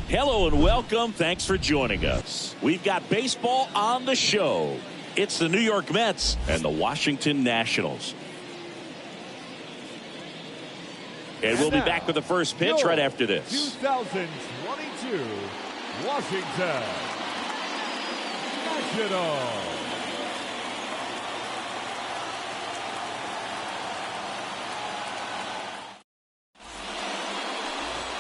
Hello and welcome. Thanks for joining us. We've got baseball on the show. It's the New York Mets and the Washington Nationals. And we'll be back with the first pitch right after this. 2022 Washington Nationals.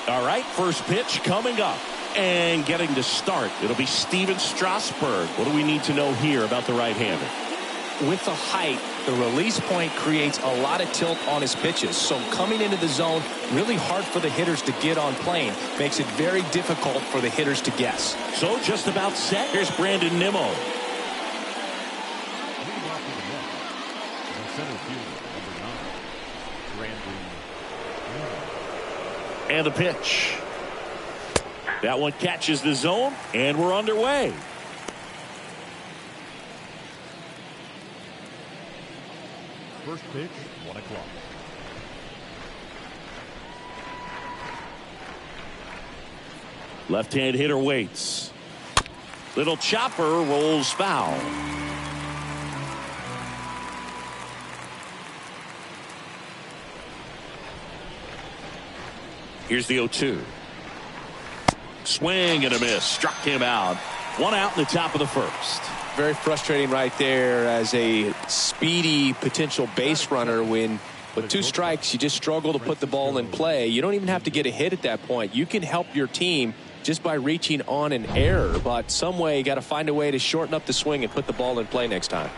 All right, first pitch coming up. And getting to start, it'll be Steven Strasburg. What do we need to know here about the right-hander? With the height, the release point creates a lot of tilt on his pitches. So coming into the zone, really hard for the hitters to get on plane. Makes it very difficult for the hitters to guess. So just about set. Here's Brandon Nimmo. And the pitch. That one catches the zone, and we're underway. First pitch, 1 o'clock. Left-hand hitter waits. Little chopper rolls foul. Here's the 0-2. Swing and a miss. Struck him out. 1 out in the top of the first. Very frustrating right there as a speedy potential base runner when with 2 strikes you just struggle to put the ball in play. You don't even have to get a hit at that point. You can help your team just by reaching on an error, but some way you got to find a way to shorten up the swing and put the ball in play next time.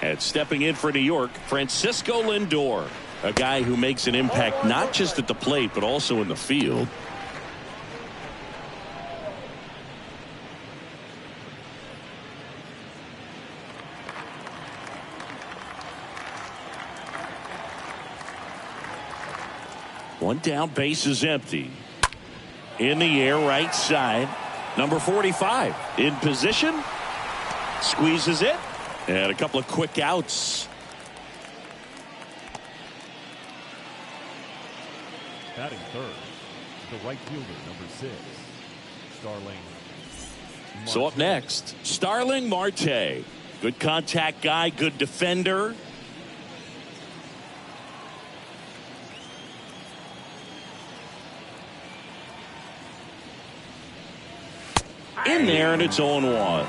And stepping in for New York, Francisco Lindor, a guy who makes an impact not just at the plate but also in the field. One down, base is empty. In the air, right side. Number 45 in position. Squeezes it. And a couple of quick outs. Batting third, the right fielder, number 6, Starling Marte. So up next, Starling Marte. Good contact guy, good defender. In there, and it's 0-1.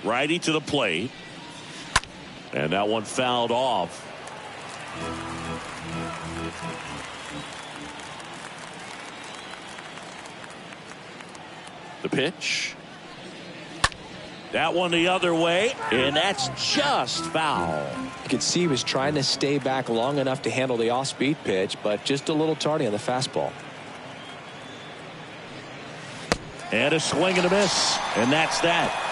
Righty to the plate. And that one fouled off. The pitch. That one the other way, and that's just foul. You can see he was trying to stay back long enough to handle the off-speed pitch, but just a little tardy on the fastball. And a swing and a miss, and that's that.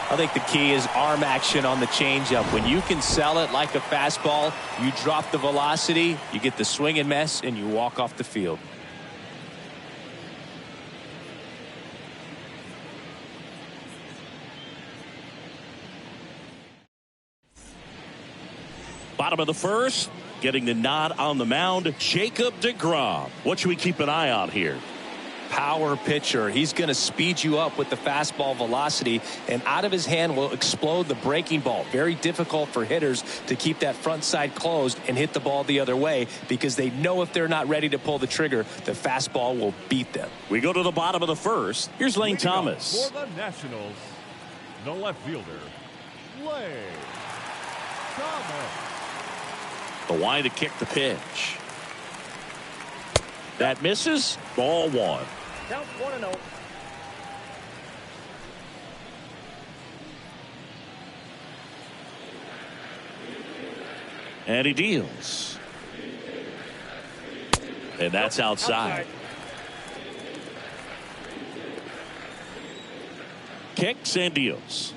I think the key is arm action on the changeup. When you can sell it like a fastball, you drop the velocity, you get the swing and miss, and you walk off the field. Bottom of the first, getting the nod on the mound, Jacob deGrom. What should we keep an eye on here? Power pitcher. He's going to speed you up with the fastball velocity, and out of his hand will explode the breaking ball. Very difficult for hitters to keep that front side closed and hit the ball the other way because they know if they're not ready to pull the trigger, the fastball will beat them. We go to the bottom of the first. Here's Lane Thomas. For the Nationals, the left fielder, Lane Thomas. The wide to kick the pitch. That misses. Ball 1. Count 1-0. And he deals. And that's outside. Kicks and deals.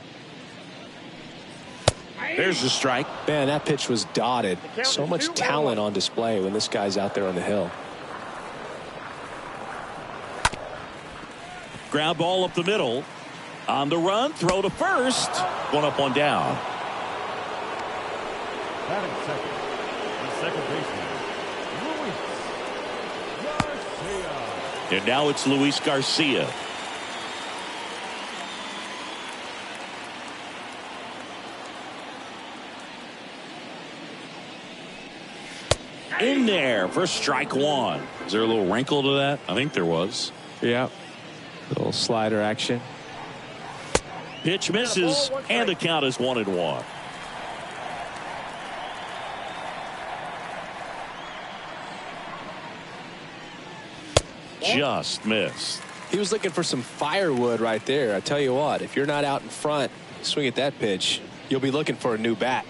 There's the strike. Man, that pitch was dotted. So much talent on display when this guy's out there on the hill. Ground ball up the middle. On the run, throw to first. One up, one down. Batting second, the second baseman, Luis Garcia. And now it's Luis Garcia. In there for strike one. Is there a little wrinkle to that? I think there was. Yeah. Little slider action. Pitch misses, and the count is 1-1. Just missed. He was looking for some firewood right there. I tell you what, if you're not out in front, swing at that pitch, you'll be looking for a new bat.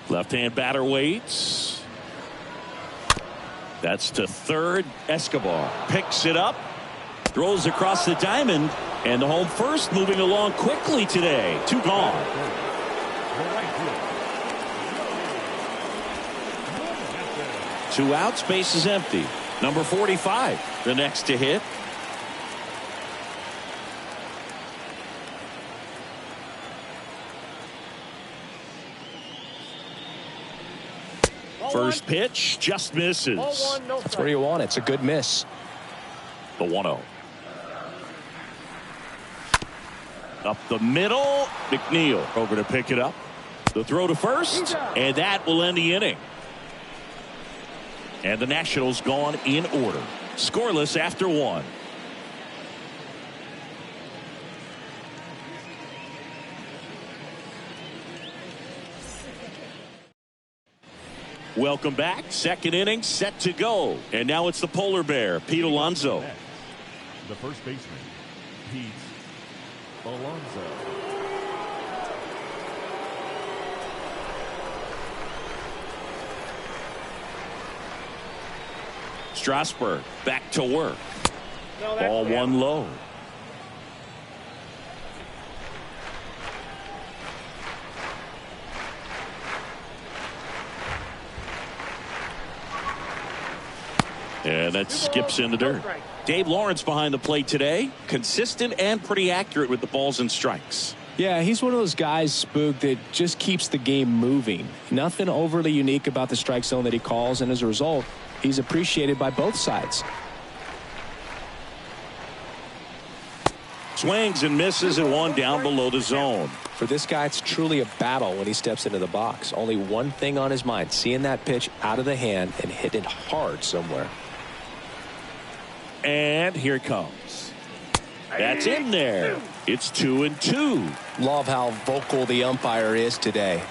Left-hand batter waits. That's to third. Escobar picks it up, throws across the diamond, and the home first moving along quickly today. Two gone. Two outs, base is empty. Number 45, the next to hit. First pitch just misses. That's where you want it. It's a good miss. The 1-0. Up the middle. McNeil over to pick it up. The throw to first, and that will end the inning. And the Nationals gone in order. Scoreless after one. Welcome back. Second inning set to go. And now it's the polar bear, Pete Alonso. The first baseman, Pete Alonso. Strasburg back to work. Ball one low. And that skips in the dirt. Dave Lawrence behind the plate today. Consistent and pretty accurate with the balls and strikes. Yeah, he's one of those guys, Spook, that just keeps the game moving. Nothing overly unique about the strike zone that he calls, and as a result, he's appreciated by both sides. Swings and misses, and one down below the zone. For this guy, it's truly a battle when he steps into the box. Only one thing on his mind, seeing that pitch out of the hand and hit it hard somewhere. And here it comes. That's in there. It's 2-2. Love how vocal the umpire is today.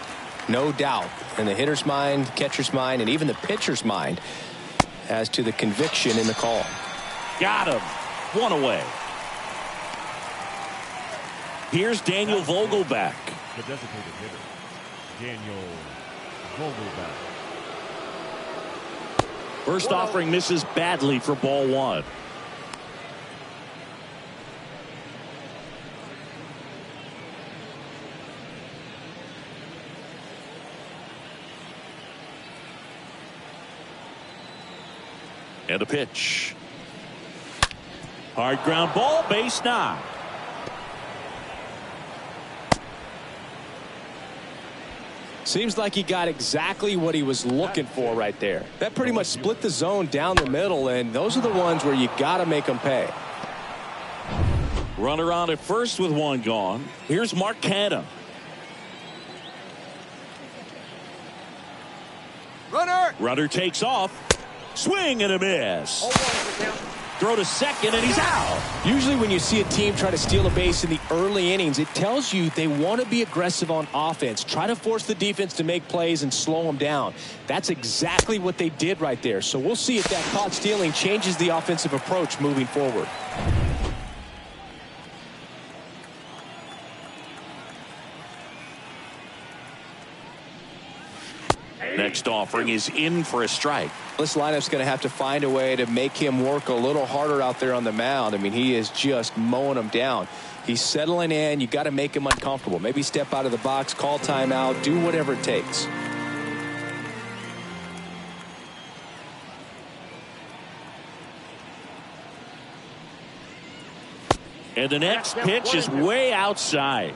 No doubt in the hitter's mind, catcher's mind, and even the pitcher's mind as to the conviction in the call. Got him. One away. Here's Daniel Vogelback. The designated hitter, Daniel Vogelback. First offering misses badly for ball one. And a pitch. Hard ground ball, base knock. Seems like he got exactly what he was looking for right there. That pretty much split the zone down the middle, and those are the ones where you got to make them pay. Runner on at first with one gone. Here's Mark Canha. Runner takes off. Swing and a miss. Throw to second, and he's out. Usually when you see a team try to steal a base in the early innings, it tells you they want to be aggressive on offense. Try to force the defense to make plays and slow them down. That's exactly what they did right there. So we'll see if that caught stealing changes the offensive approach moving forward. Next offering is in for a strike. This lineup's going to have to find a way to make him work a little harder out there on the mound. I mean, he is just mowing them down. He's settling in. You got to make him uncomfortable. Maybe step out of the box, call timeout, do whatever it takes. And the next pitch is way outside.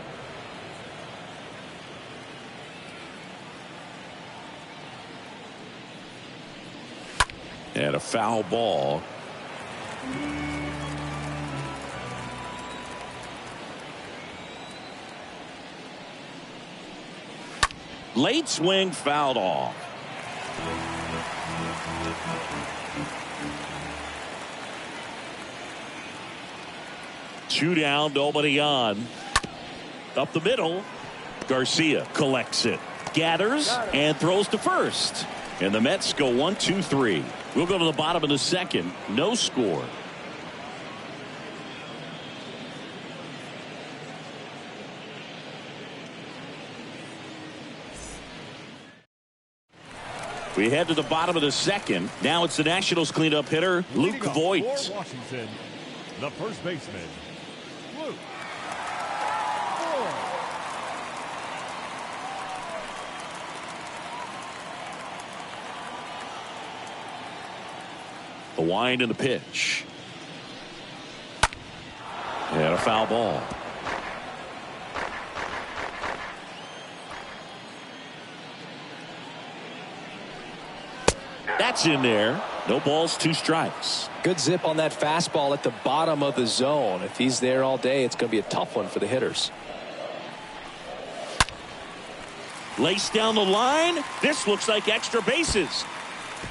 And a foul ball. Late swing fouled off. Two down, nobody on. Up the middle. Garcia collects it, gathers, and throws to first. And the Mets go 1-2-3. We'll go to the bottom of the second. No score. We head to the bottom of the second. Now it's the Nationals cleanup hitter, Luke Voigt. For Washington, the first baseman, Luke Voigt. The wind and the pitch. And a foul ball. That's in there. No balls, 2 strikes. Good zip on that fastball at the bottom of the zone. If he's there all day, it's going to be a tough one for the hitters. Laced down the line. This looks like extra bases.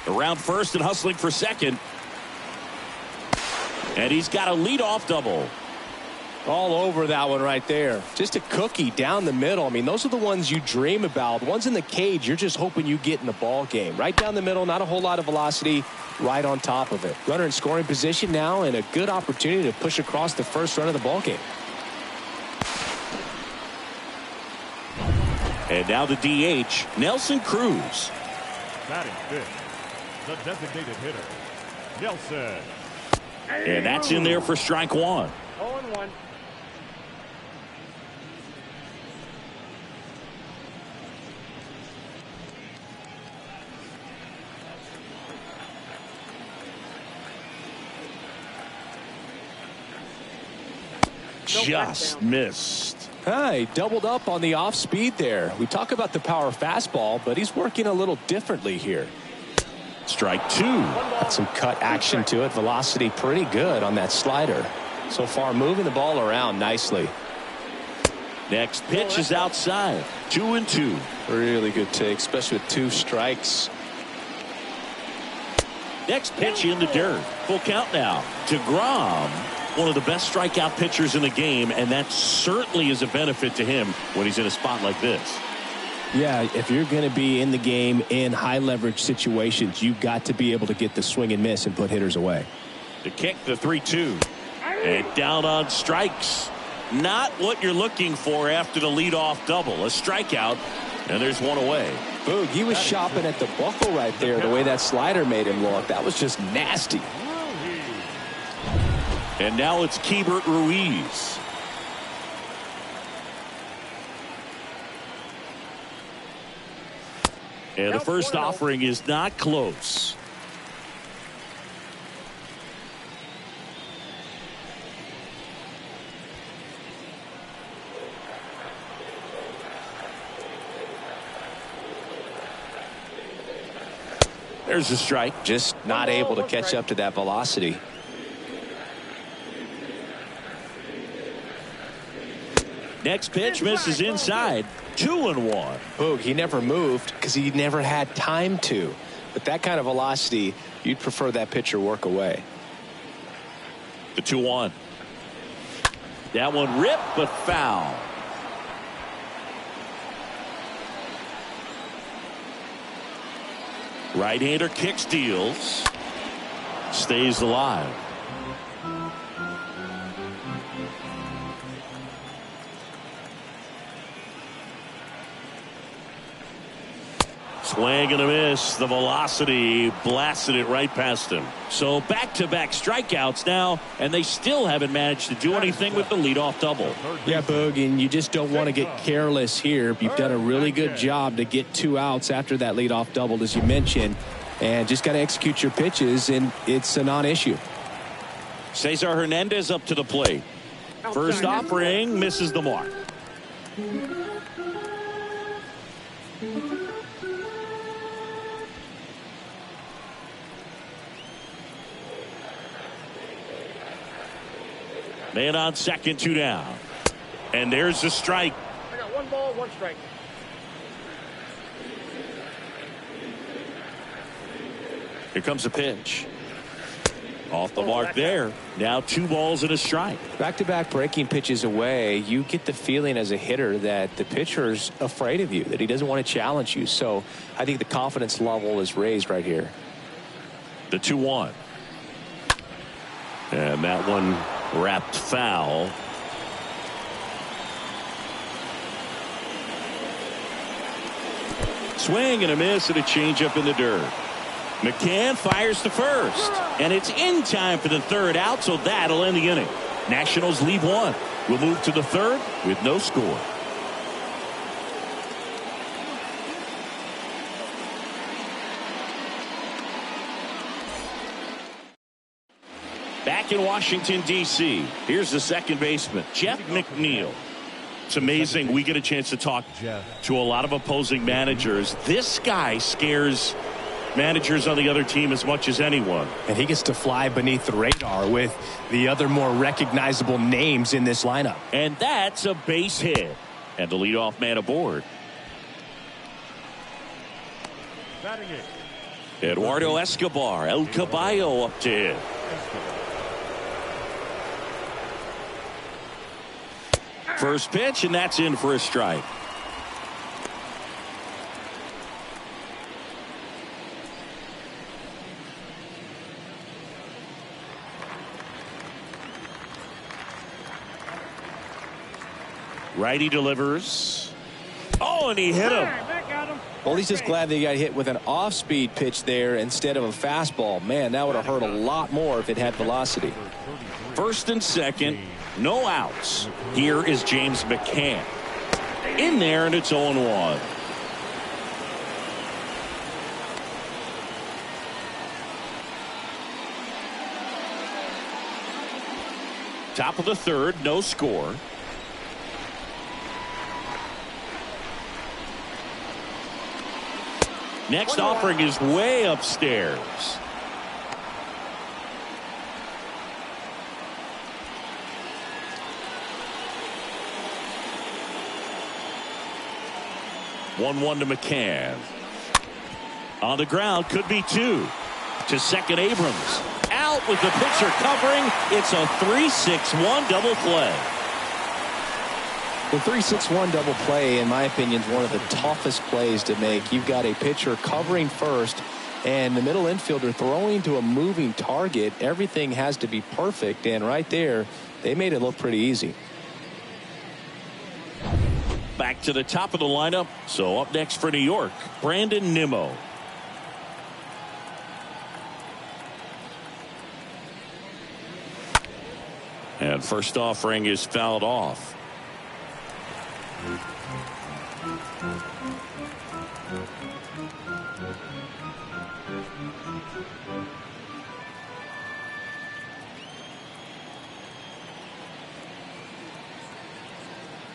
Around first and hustling for second. And he's got a leadoff double. All over that one right there. Just a cookie down the middle. I mean, those are the ones you dream about. Ones in the cage, you're just hoping you get in the ball game. Right down the middle, not a whole lot of velocity, right on top of it. Runner in scoring position now, and a good opportunity to push across the first run of the ball game. And now the DH, Nelson Cruz. Batting fifth, the designated hitter, Nelson. And that's in there for strike 1. 0-1. Just missed. He doubled up on the off speed there. We talk about the power fastball, but he's working a little differently here. Strike 2. Got some cut action to it. Velocity pretty good on that slider. So far moving the ball around nicely. Next pitch is outside. 2-2. Really good take, especially with 2 strikes. Next pitch in the dirt. Full count now. DeGrom, one of the best strikeout pitchers in the game, and that certainly is a benefit to him when he's in a spot like this. Yeah, if you're going to be in the game in high leverage situations, you've got to be able to get the swing and miss and put hitters away. To kick the 3-2. And down on strikes. Not what you're looking for after the leadoff double. A strikeout, and there's one away. Boog, he was shopping at the buckle right there, the way that slider made him look. That was just nasty. And now it's Keibert Ruiz. And the first offering is not close. There's a strike. Just not able to catch up to that velocity. Next pitch misses inside. 2-1. Boog, he never moved because he never had time to. But that kind of velocity, you'd prefer that pitcher work away. The 2-1. That one ripped but foul. Right-hander kick steals. Stays alive. Swing and a miss. The velocity blasted it right past him. So back-to-back strikeouts now, and they still haven't managed to do anything with the leadoff double. Yeah, Boog, and you just don't want to get careless here. You've done a really good job to get 2 outs after that leadoff double, as you mentioned, and just got to execute your pitches, and it's a non-issue. Cesar Hernandez up to the plate. First offering misses the mark. Man on second, 2 down. And there's the strike. I got 1 ball, 1 strike. Here comes a pitch. Off the mark there. Now 2 balls and a strike. Back-to-back breaking pitches away, you get the feeling as a hitter that the pitcher's afraid of you, that he doesn't want to challenge you. So I think the confidence level is raised right here. The 2-1. And that one wrapped foul. Swing and a miss and a changeup in the dirt. McCann fires to first, and it's in time for the 3rd out, so that'll end the inning. Nationals leave 1. We'll move to the 3rd with no score. Back in Washington, D.C., here's the second baseman, Jeff McNeil. It's amazing. We get a chance to talk to a lot of opposing managers. This guy scares managers on the other team as much as anyone. And he gets to fly beneath the radar with the other more recognizable names in this lineup. And that's a base hit. And the leadoff man aboard. Batting it. Eduardo Escobar, El Caballo up to hit. First pitch, and that's in for a strike. Righty delivers. Oh, and he hit him. Well, he's just glad that he got hit with an off-speed pitch there instead of a fastball. Man, that would have hurt a lot more if it had velocity. First and second, no outs. Here is James McCann. In there, and it's 0-1. Top of the 3rd, no score. Next offering is way upstairs. One to McCann. On the ground, could be 2. To second, Abrams. Out with the pitcher covering. It's a 3-6-1 double play. The 3-6-1 double play, in my opinion, is one of the toughest plays to make. You've got a pitcher covering first and the middle infielder throwing to a moving target. Everything has to be perfect, and right there, they made it look pretty easy. Back to the top of the lineup. So up next for New York, Brandon Nimmo. And first offering is fouled off.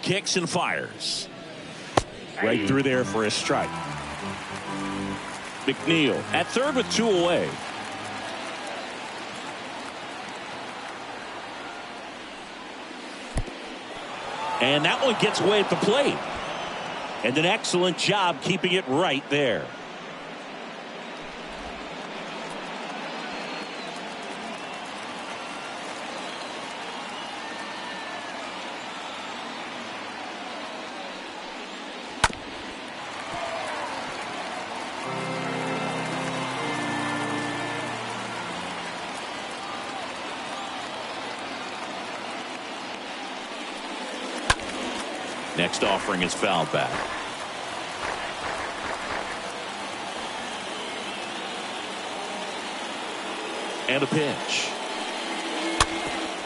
Kicks and fires. Right through there for a strike. McNeil at 3rd with 2 away. And that one gets away at the plate. And an excellent job keeping it right there. Next offering is fouled back. And a pitch.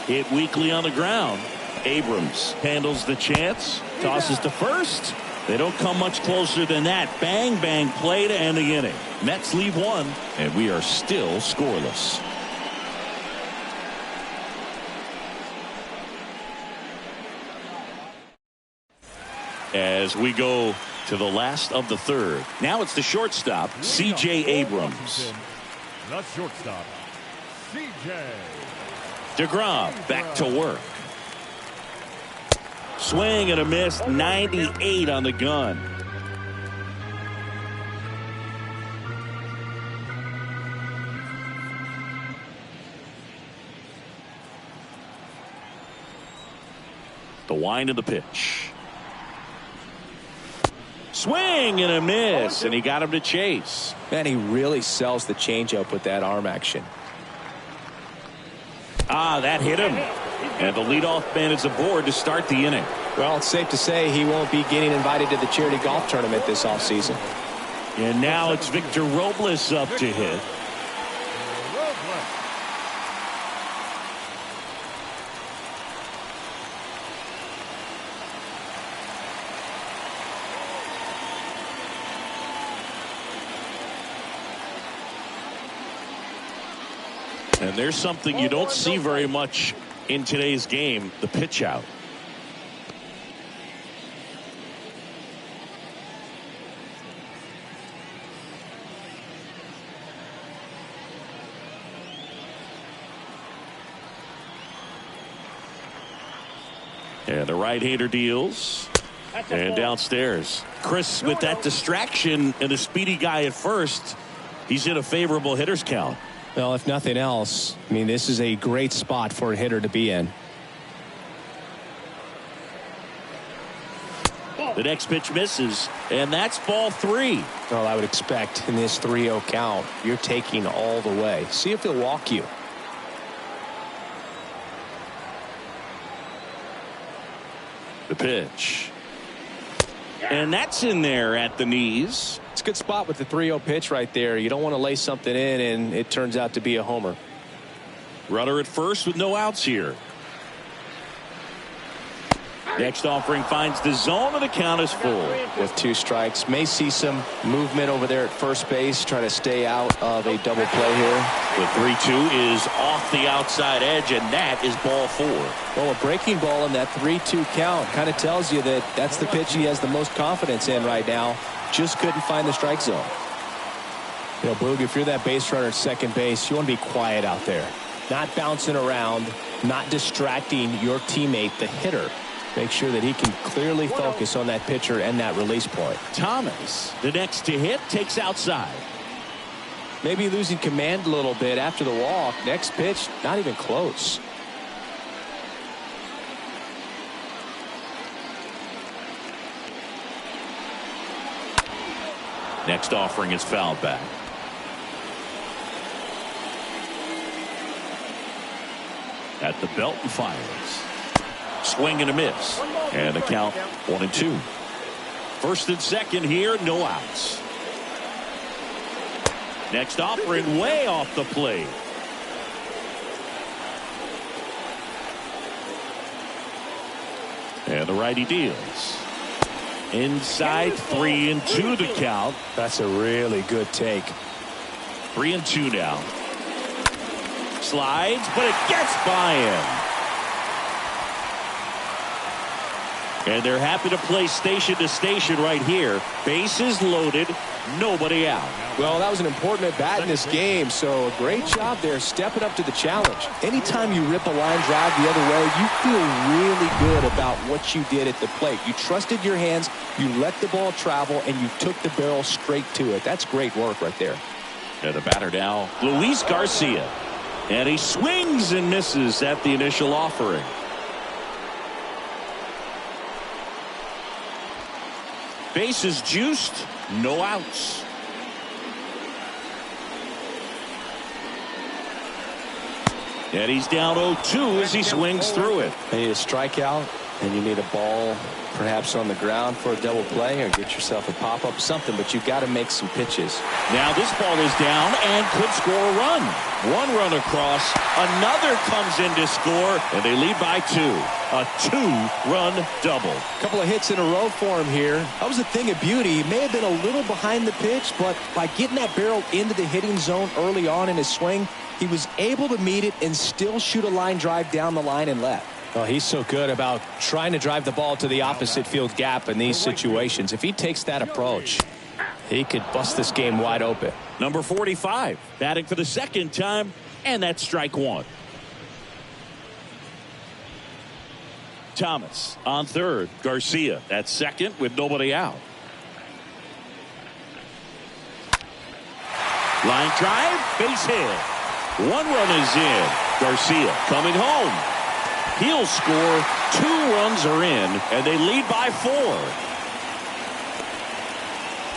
Hit weakly on the ground. Abrams handles the chance. Tosses to first. They don't come much closer than that. Bang, bang play to end the inning. Mets leave 1, and we are still scoreless. as we go to the last of the third. Now it's the shortstop, C.J. Abrams. The shortstop, C.J. DeGrom back to work. Swing and a miss, 98 on the gun. The wind of the pitch. Swing and a miss, and he got him to chase. Man, he really sells the changeup with that arm action. That hit him. And the leadoff man is aboard to start the inning. Well, it's safe to say he won't be getting invited to the charity golf tournament this offseason. And now it's Victor Robles up to hit. And there's something you don't see very much in today's game, the pitch out. And the right-hander deals. And downstairs. Chris, with that distraction and a speedy guy at first, he's in a favorable hitter's count. Well, if nothing else, I mean, this is a great spot for a hitter to be in. The next pitch misses, and that's ball 3. Well, I would expect in this 3-0 count, you're taking all the way. See if he'll walk you. The pitch. And that's in there at the knees. It's a good spot with the 3-0 pitch right there. You don't want to lay something in and it turns out to be a homer. Runner at first with no outs here. Next offering finds the zone, and the count is full. With 2 strikes, may see some movement over there at first base, try to stay out of a double play here. The 3-2 is off the outside edge, and that is ball 4. Well, a breaking ball in that 3-2 count kind of tells you that that's the pitch he has the most confidence in right now. Just couldn't find the strike zone. You know, Boog, if you're that base runner at second base, you want to be quiet out there. Not bouncing around, not distracting your teammate, the hitter. Make sure that he can clearly focus on that pitcher and that release point. Thomas, the next to hit, takes outside. Maybe losing command a little bit after the walk. Next pitch, not even close. Next offering is fouled back. At the belt and fires. Swing and a miss. And the count 1-2. First and second here, no outs. Next offering way off the plate. And the righty deals. Inside, 3-2 the count. That's a really good take. 3-2 now. Slides, but it gets by him. And they're happy to play station to station right here. Bases loaded, nobody out. Well, that was an important at bat in this game, so a great job there stepping up to the challenge. Anytime you rip a line drive the other way, you feel really good about what you did at the plate. You trusted your hands, you let the ball travel, and you took the barrel straight to it. That's great work right there. And the batter now, Luis Garcia. And he swings and misses at the initial offering. Bases juiced, no outs. And he's down 0-2 as he swings through it. You need a strikeout, and you need a ball perhaps on the ground for a double play, or get yourself a pop-up, something, but you've got to make some pitches. Now this ball is down and could score a run. One run across, another comes in to score, and they lead by 2. A 2-run double. A couple of hits in a row for him here. That was a thing of beauty. He may have been a little behind the pitch, but by getting that barrel into the hitting zone early on in his swing, he was able to meet it and still shoot a line drive down the line and left. Well, he's so good about trying to drive the ball to the opposite field gap in these situations. If he takes that approach, he could bust this game wide open. Number 45, batting for the second time, and that's strike one. Thomas on third. Garcia at second with nobody out. Line drive, base hit. One run is in. Garcia coming home. He'll score. 2 runs are in, and they lead by 4.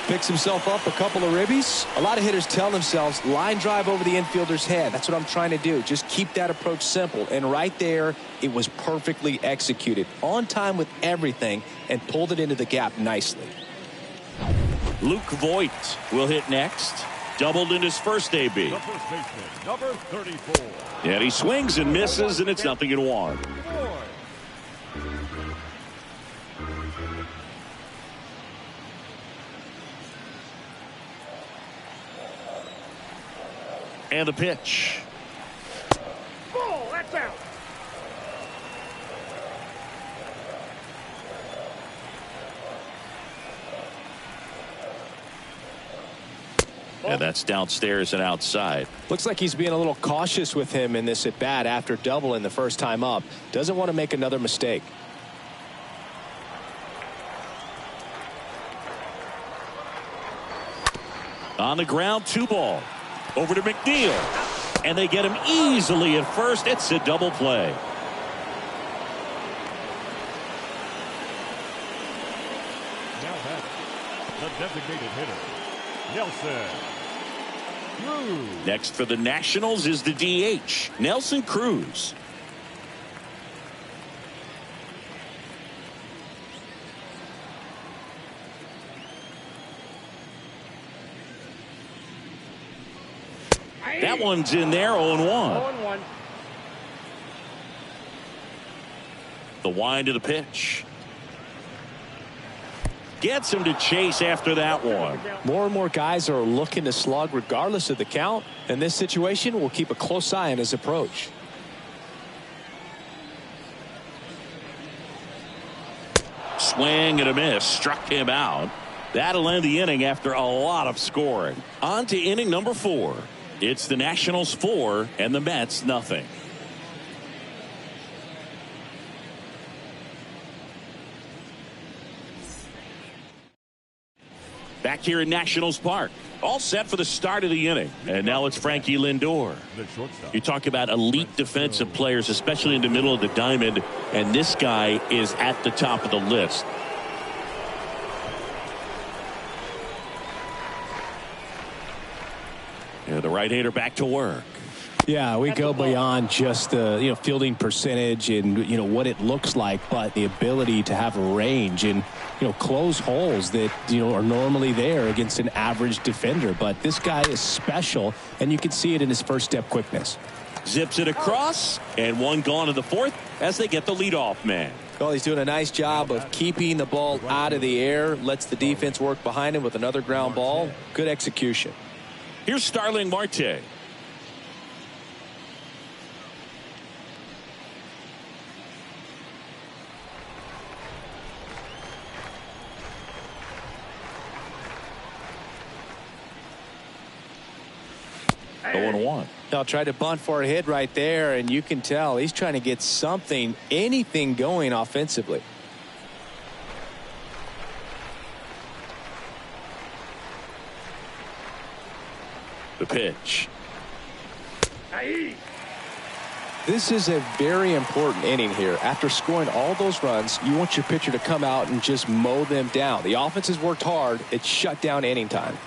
Picks himself up a couple of ribbies. A lot of hitters tell themselves line drive over the infielder's head. That's what I'm trying to do. Just keep that approach simple. And right there, it was perfectly executed. On time with everything and pulled it into the gap nicely. Luke Voigt will hit next. Doubled in his first AB. The first baseman, number 34. And he swings and misses, and it's 0-1. And the pitch. Ball, that's out. And that's downstairs and outside. Looks like he's being a little cautious with him in this at bat after doubling the first time up. Doesn't want to make another mistake. On the ground, 2 ball. Over to McNeil. And they get him easily at first. It's a double play. Now back, the designated hitter, Nelson Cruz. Next for the Nationals is the DH, Nelson Cruz. That one's in there, 0-1. 0-1. The wind of the pitch. Gets him to chase after that one. More and more guys are looking to slug regardless of the count. In this situation, we'll keep a close eye on his approach. Swing and a miss. Struck him out. That'll end the inning after a lot of scoring. On to inning number 4. It's the Nationals 4 and the Mets nothing. Back here in Nationals Park. All set for the start of the inning. And now it's Frankie Lindor. The shortstop. You talk about elite defensive players, especially in the middle of the diamond. And this guy is at the top of the list. And the right-hander back to work. Yeah, we go beyond just the fielding percentage and what it looks like, but the ability to have range and close holes that are normally there against an average defender. But this guy is special, and you can see it in his first step quickness. Zips it across, and one gone in the 4th as they get the leadoff man. Well, he's doing a nice job of keeping the ball out of the air, lets the defense work behind him with another ground ball. Good execution. Here's Starling Marte. I'll try to bunt for a hit right there, and you can tell he's trying to get anything going offensively. The pitch. This is a very important inning here. After scoring all those runs, you want your pitcher to come out and just mow them down. The offense has worked hard. It's shut down inning time.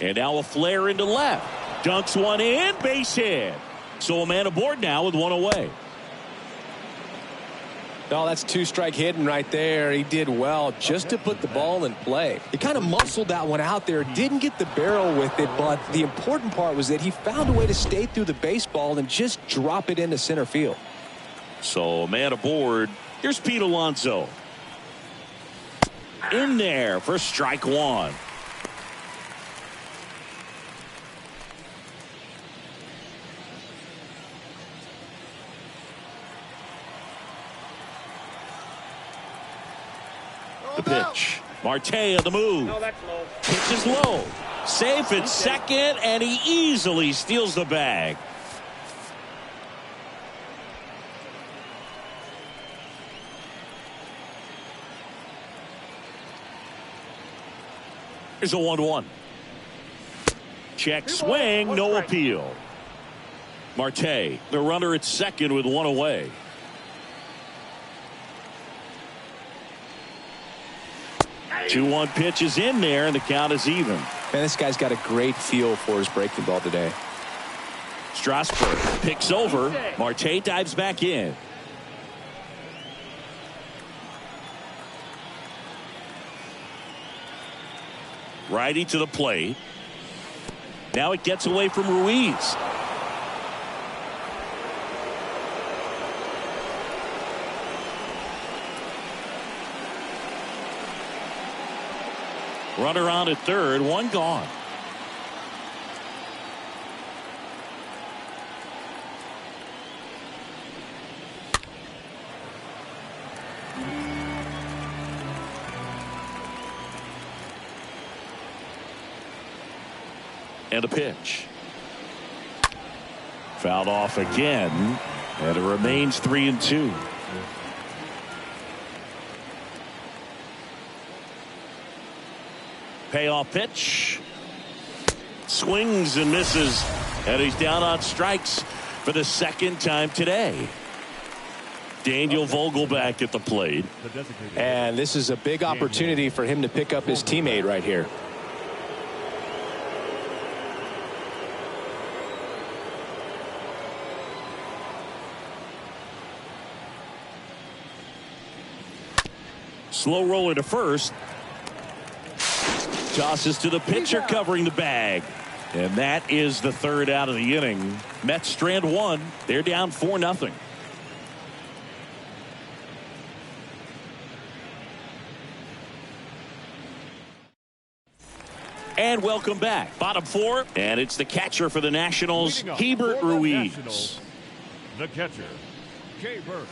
And now a flare into left. Dunks one in, base hit. So a man aboard now with one away. Oh, that's 2-strike hitting right there. He did well just to put the ball in play. He kind of muscled that one out there. Didn't get the barrel with it, but the important part was that he found a way to stay through the baseball and just drop it into center field. So a man aboard. Here's Pete Alonso. In there for strike one. The pitch. Marte on the move. Pitch is low. Safe at second, and he easily steals the bag. Here's a 1-1. Check swing, no appeal. Marte, the runner at second with one away. Two 2-1 pitch is in there, and the count is even. Man, this guy's got a great feel for his breaking ball today. Strasburg picks over. Marte dives back in. Righty to the plate. Now it gets away from Ruiz. Runner on at third, one gone. And a pitch. Fouled off again, and it remains 3-2. Payoff pitch. Swings and misses, and he's down on strikes for the second time today. Daniel Vogelback at the plate. And this is a big opportunity for him to pick up his teammate right here. Slow roller to first. Tosses to the pitcher covering the bag. And that is the third out of the inning. Mets strand one. They're down 4-0. And welcome back. Bottom four. And it's the catcher for the Nationals, Hebert Ruiz. The catcher, Hebert Ruiz.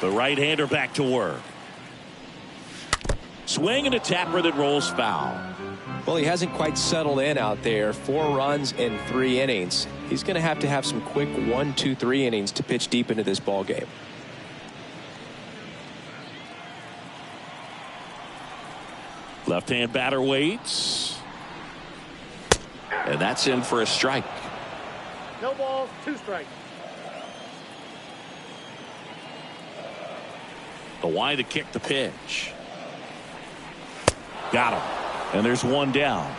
The right-hander back to work. Swing and a tapper that rolls foul. Well, he hasn't quite settled in out there. 4 runs in 3 innings. He's going to have some quick 1, 2, 3 innings to pitch deep into this ball game. Left-hand batter waits. And that's in for a strike. No balls, 2 strikes. The wide to kick the pitch. Got him. And there's one down.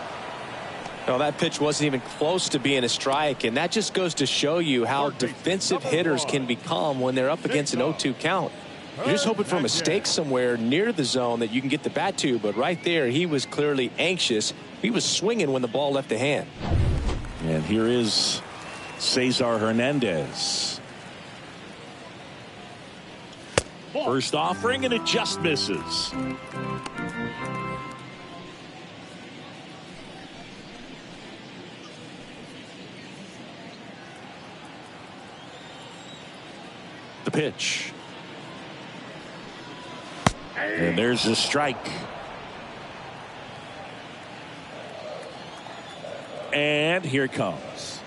No, that pitch wasn't even close to being a strike, and that just goes to show you how defensive hitters can become when they're up against an 0-2 count. You're just hoping for a mistake somewhere near the zone that you can get the bat to, but right there he was clearly anxious. He was swinging when the ball left the hand. And here is Cesar Hernandez. First offering, and it just misses. The pitch. And there's a strike. And here it comes.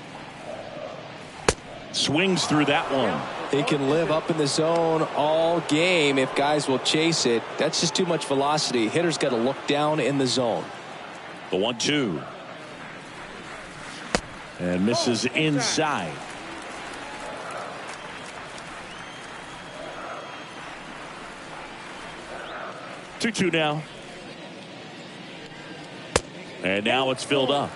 Swings through that one. He can live up in the zone all game if guys will chase it. That's just too much velocity. Hitter's got to look down in the zone. The 1-2. And misses inside. Two now. And now it's filled up.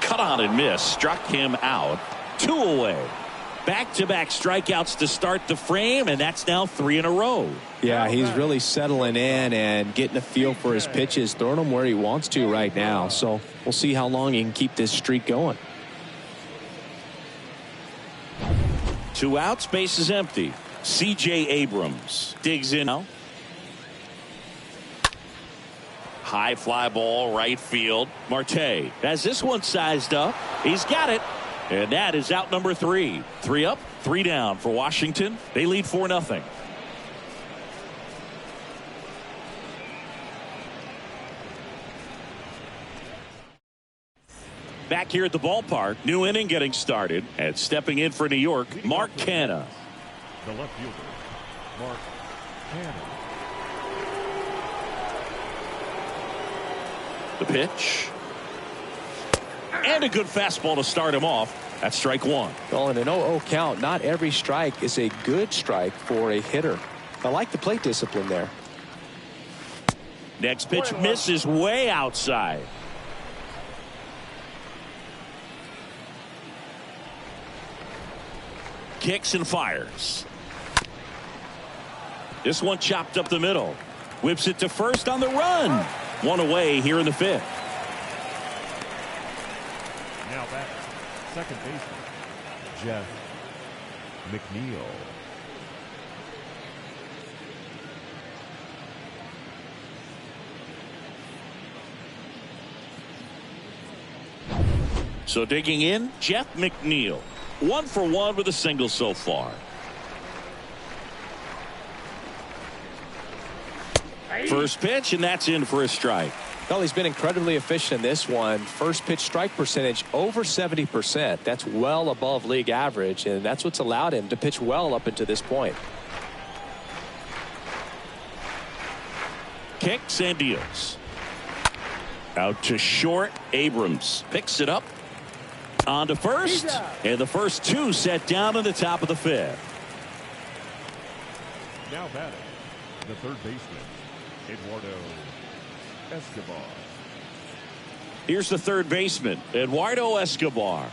Cut on and miss. Struck him out. 2 away. Back-to-back strikeouts to start the frame, and that's now 3 in a row. Yeah, he's really settling in and getting a feel for his pitches, throwing them where he wants to right now. So we'll see how long he can keep this streak going. 2 outs, base is empty. C.J. Abrams digs in now. High fly ball, right field. Marte has this one sized up. He's got it. And that is out number 3. 3 up, 3 down for Washington. They lead 4-0. Back here at the ballpark, new inning getting started. And stepping in for New York, Mark Canha. The left fielder, Mark Canha. The pitch. And a good fastball to start him off. That's strike 1. Well, in an 0-0 count, not every strike is a good strike for a hitter. I like the plate discipline there. Next pitch misses way outside. Kicks and fires. This one chopped up the middle. Whips it to first on the run. 1 away here in the 5th. Now back, second baseman, Jeff McNeil. So digging in, Jeff McNeil. 1 for 1 with a single so far. First pitch, and that's in for a strike. Well, he's been incredibly efficient in this one. First pitch strike percentage over 70%. That's well above league average, and that's what's allowed him to pitch well up until this point. Kicks and deals. Out to short. Abrams picks it up. On to first. And the first 2 set down in the top of the 5th. Now batting, the third baseman, Eduardo Escobar. Here's the third baseman, Eduardo Escobar.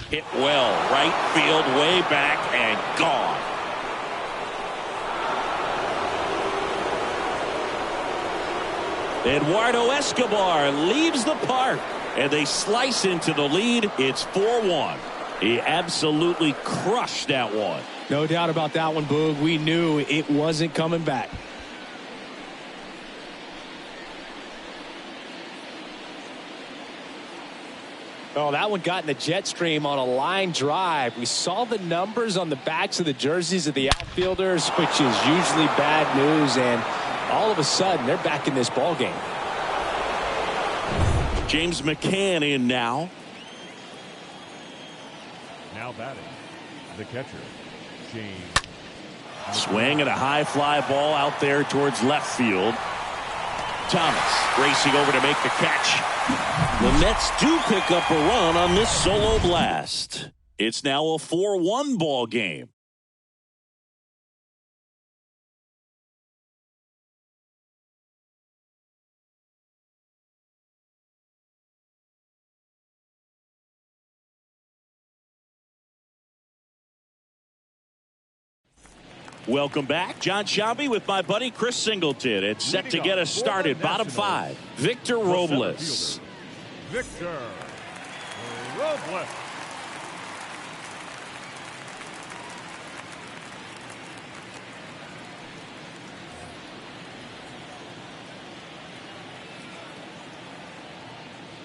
Hit well, right field, way back, and gone. Eduardo Escobar leaves the park, and they slice into the lead. It's 4-1. He absolutely crushed that one. No doubt about that one, Boog. We knew it wasn't coming back. Oh, that one got in the jet stream on a line drive. We saw the numbers on the backs of the jerseys of the outfielders, which is usually bad news, and all of a sudden they're back in this ball game. James McCann in now. Now batting, the catcher, James. Swing and a high fly ball out there towards left field. Thomas racing over to make the catch. The Mets do pick up a run on this solo blast. It's now a 4-1 ball game. Welcome back. John Shabby with my buddy Chris Singleton. It's set to get us started. Bottom 5. Victor Robles. Victor Robles.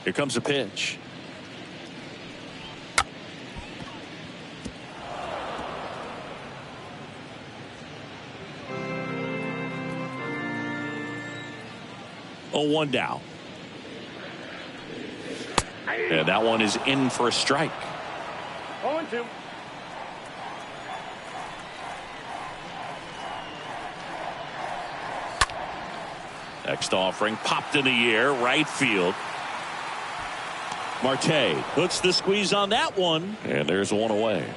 Here comes a pitch. Oh, 1 down. And that one is in for a strike. 0-2. Next offering popped in the air, right field. Marte puts the squeeze on that one, and there's 1 away.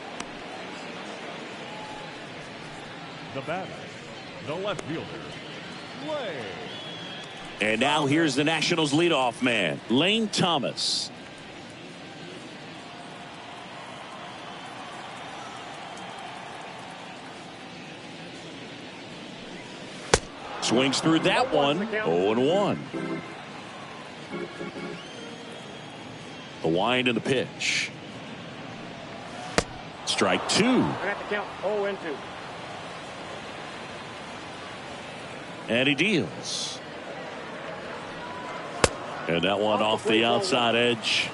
The batter, the left fielder, Lane. And now here's the Nationals leadoff man, Lane Thomas. Swings through that one. 0-1. The wind and the pitch. Strike two. At the count, 0-2. And he deals. And that one off the outside edge.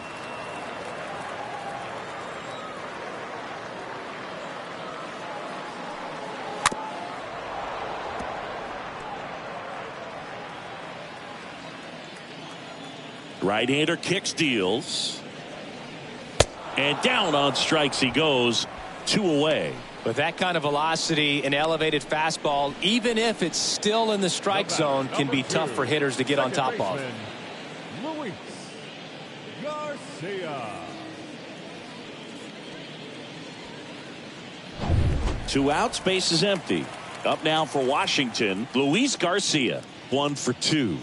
Right-hander kicks, deals. And down on strikes he goes. 2 away. With that kind of velocity, an elevated fastball, even if it's still in the strike zone, can be tough for hitters to get on top of. Luis Garcia. 2 outs, base is empty. Up now for Washington, Luis Garcia. 1 for 2.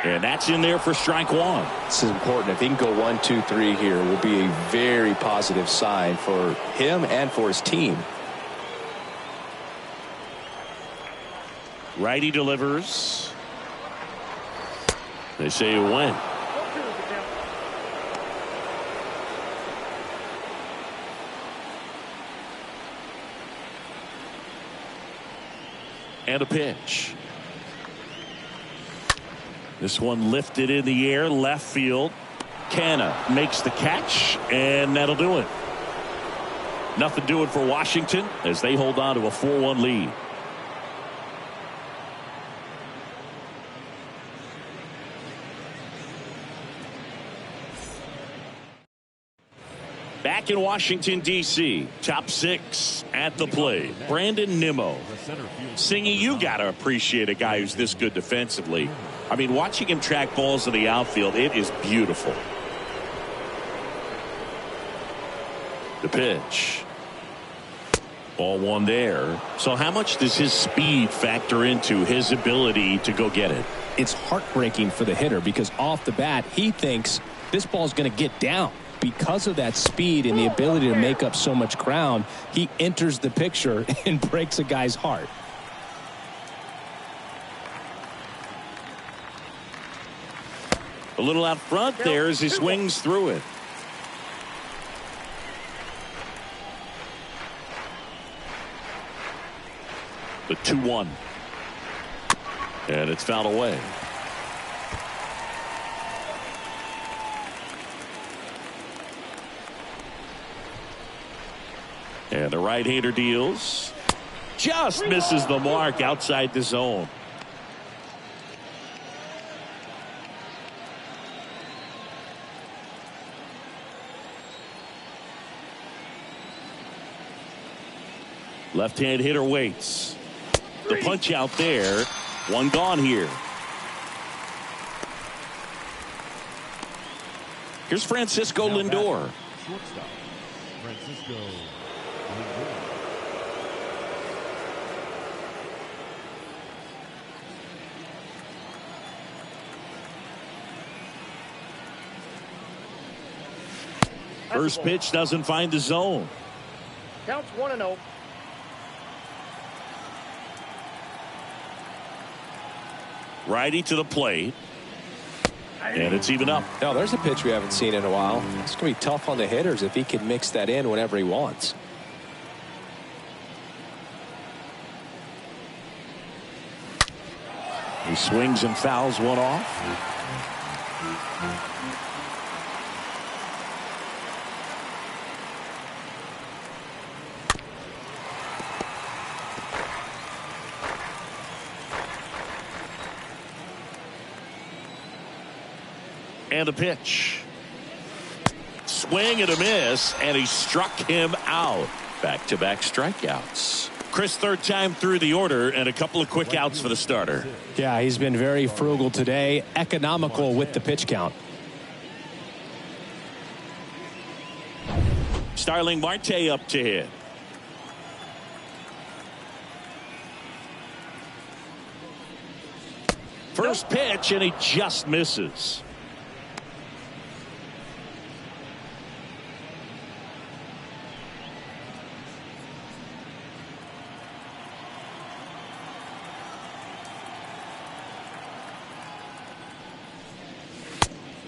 And that's in there for strike one. This is important. If he can go 1, 2, 3 here, it will be a very positive sign for him and for his team. Righty delivers. They say a win. And a pitch. This one lifted in the air, left field. Canna makes the catch, and that'll do it. Nothing doing for Washington as they hold on to a 4-1 lead. Back in Washington, D.C., top 6 at the plate. Brandon Nimmo. Singy, you got to appreciate a guy who's this good defensively. I mean, watching him track balls in the outfield, it is beautiful. The pitch. Ball one there. So how much does his speed factor into his ability to go get it? It's heartbreaking for the hitter because off the bat, he thinks this ball's going to get down. Because of that speed and the ability to make up so much ground, he enters the picture and breaks a guy's heart. A little out front there as he swings through it. The 2-1. And it's fouled away. And the right-hander deals. Just misses the mark outside the zone. Left-hand hitter waits. The punch out there. One gone here. Here's Francisco Lindor. Shortstop, Francisco Lindor. First pitch doesn't find the zone. Counts 1-0. Righty to the plate. And it's even up. Now, there's a pitch we haven't seen in a while. It's going to be tough on the hitters if he can mix that in whenever he wants. He swings and fouls one off. And a pitch. Swing and a miss, and he struck him out. Back-to-back strikeouts. Chris, third time through the order, and a couple of quick outs for the starter. Yeah, he's been very frugal today, economical with the pitch count. Starling Marte up to hit. First pitch, and he just misses.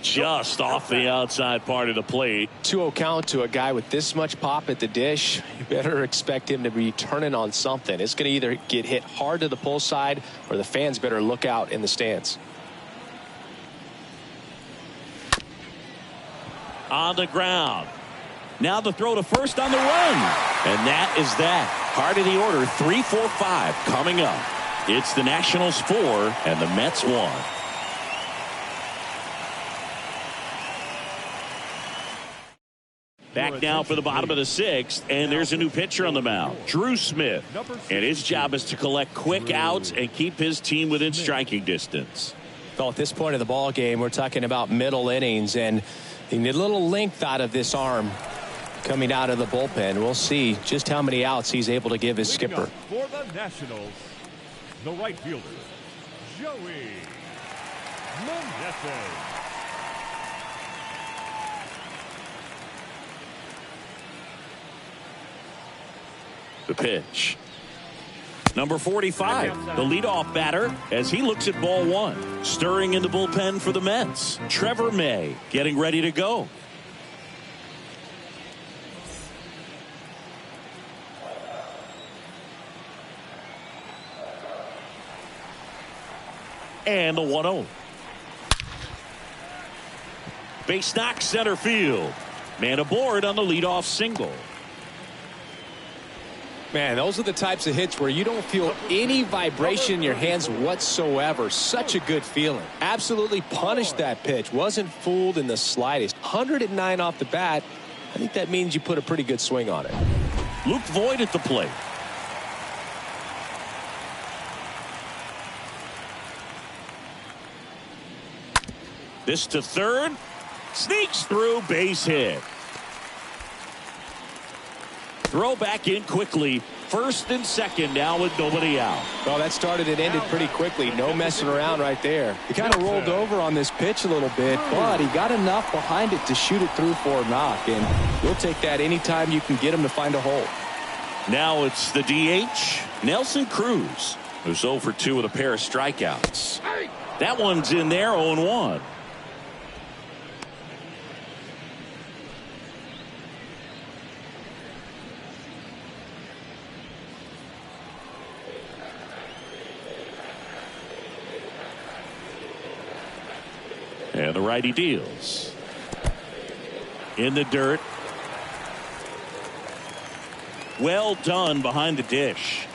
Just off the outside part of the plate. 2-0 count to a guy with this much pop at the dish. You better expect him to be turning on something. It's going to either get hit hard to the pull side, or the fans better look out in the stands. On the ground. Now the throw to first on the run. And that is that. Part of the order, 3-4-5 coming up. It's the Nationals 4 and the Mets 1. Back now for the bottom of the 6th, and there's a new pitcher on the mound, Drew Smith. And his job is to collect quick outs and keep his team within striking distance. Well, at this point of the ball game, we're talking about middle innings, and you need a little length out of this arm coming out of the bullpen. We'll see just how many outs he's able to give his skipper. For the Nationals, the right fielder, Joey Mendez. The pitch. Number 45, the leadoff batter, as he looks at ball 1. Stirring in the bullpen for the Mets, Trevor May getting ready to go. And the 1-0. Base knock center field. Man aboard on the leadoff single. Man, those are the types of hits where you don't feel any vibration in your hands whatsoever. Such a good feeling. Absolutely punished that pitch. Wasn't fooled in the slightest. 109 off the bat. I think that means you put a pretty good swing on it. Luke Voigt at the plate. This to third. Sneaks through, base hit. Throw back in quickly. First and second now with nobody out. Well, that started and ended pretty quickly. No messing around right there. He kind of rolled over on this pitch a little bit, but he got enough behind it to shoot it through for a knock, and you'll take that anytime you can get him to find a hole. Now it's the DH, Nelson Cruz, who's 0 for 2 with a pair of strikeouts. That one's in there, 0-1. And the righty deals. In the dirt. Well done behind the dish.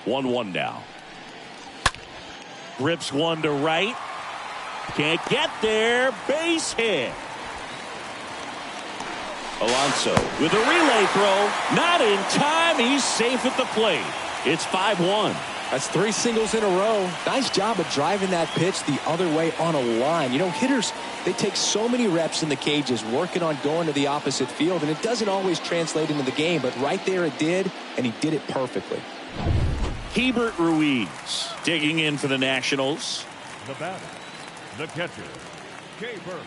One now. Rips one to right. Can't get there. Base hit. Alonso with a relay throw. Not in time. He's safe at the plate. It's 5-1. That's 3 singles in a row. Nice job of driving that pitch the other way on a line. You know, hitters, they take so many reps in the cages working on going to the opposite field, and it doesn't always translate into the game, but right there it did, and he did it perfectly. Hebert Ruiz digging in for the Nationals. The batter, the catcher, Hebert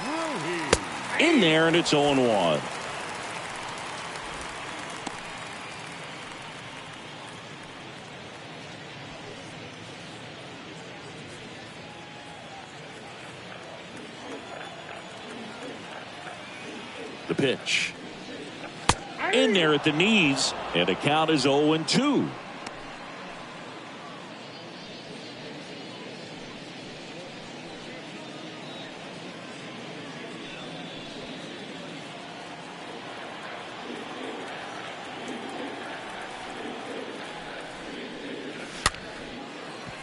Ruiz. In there, and it's 0-1. The pitch. In there at the knees, and the count is 0-2.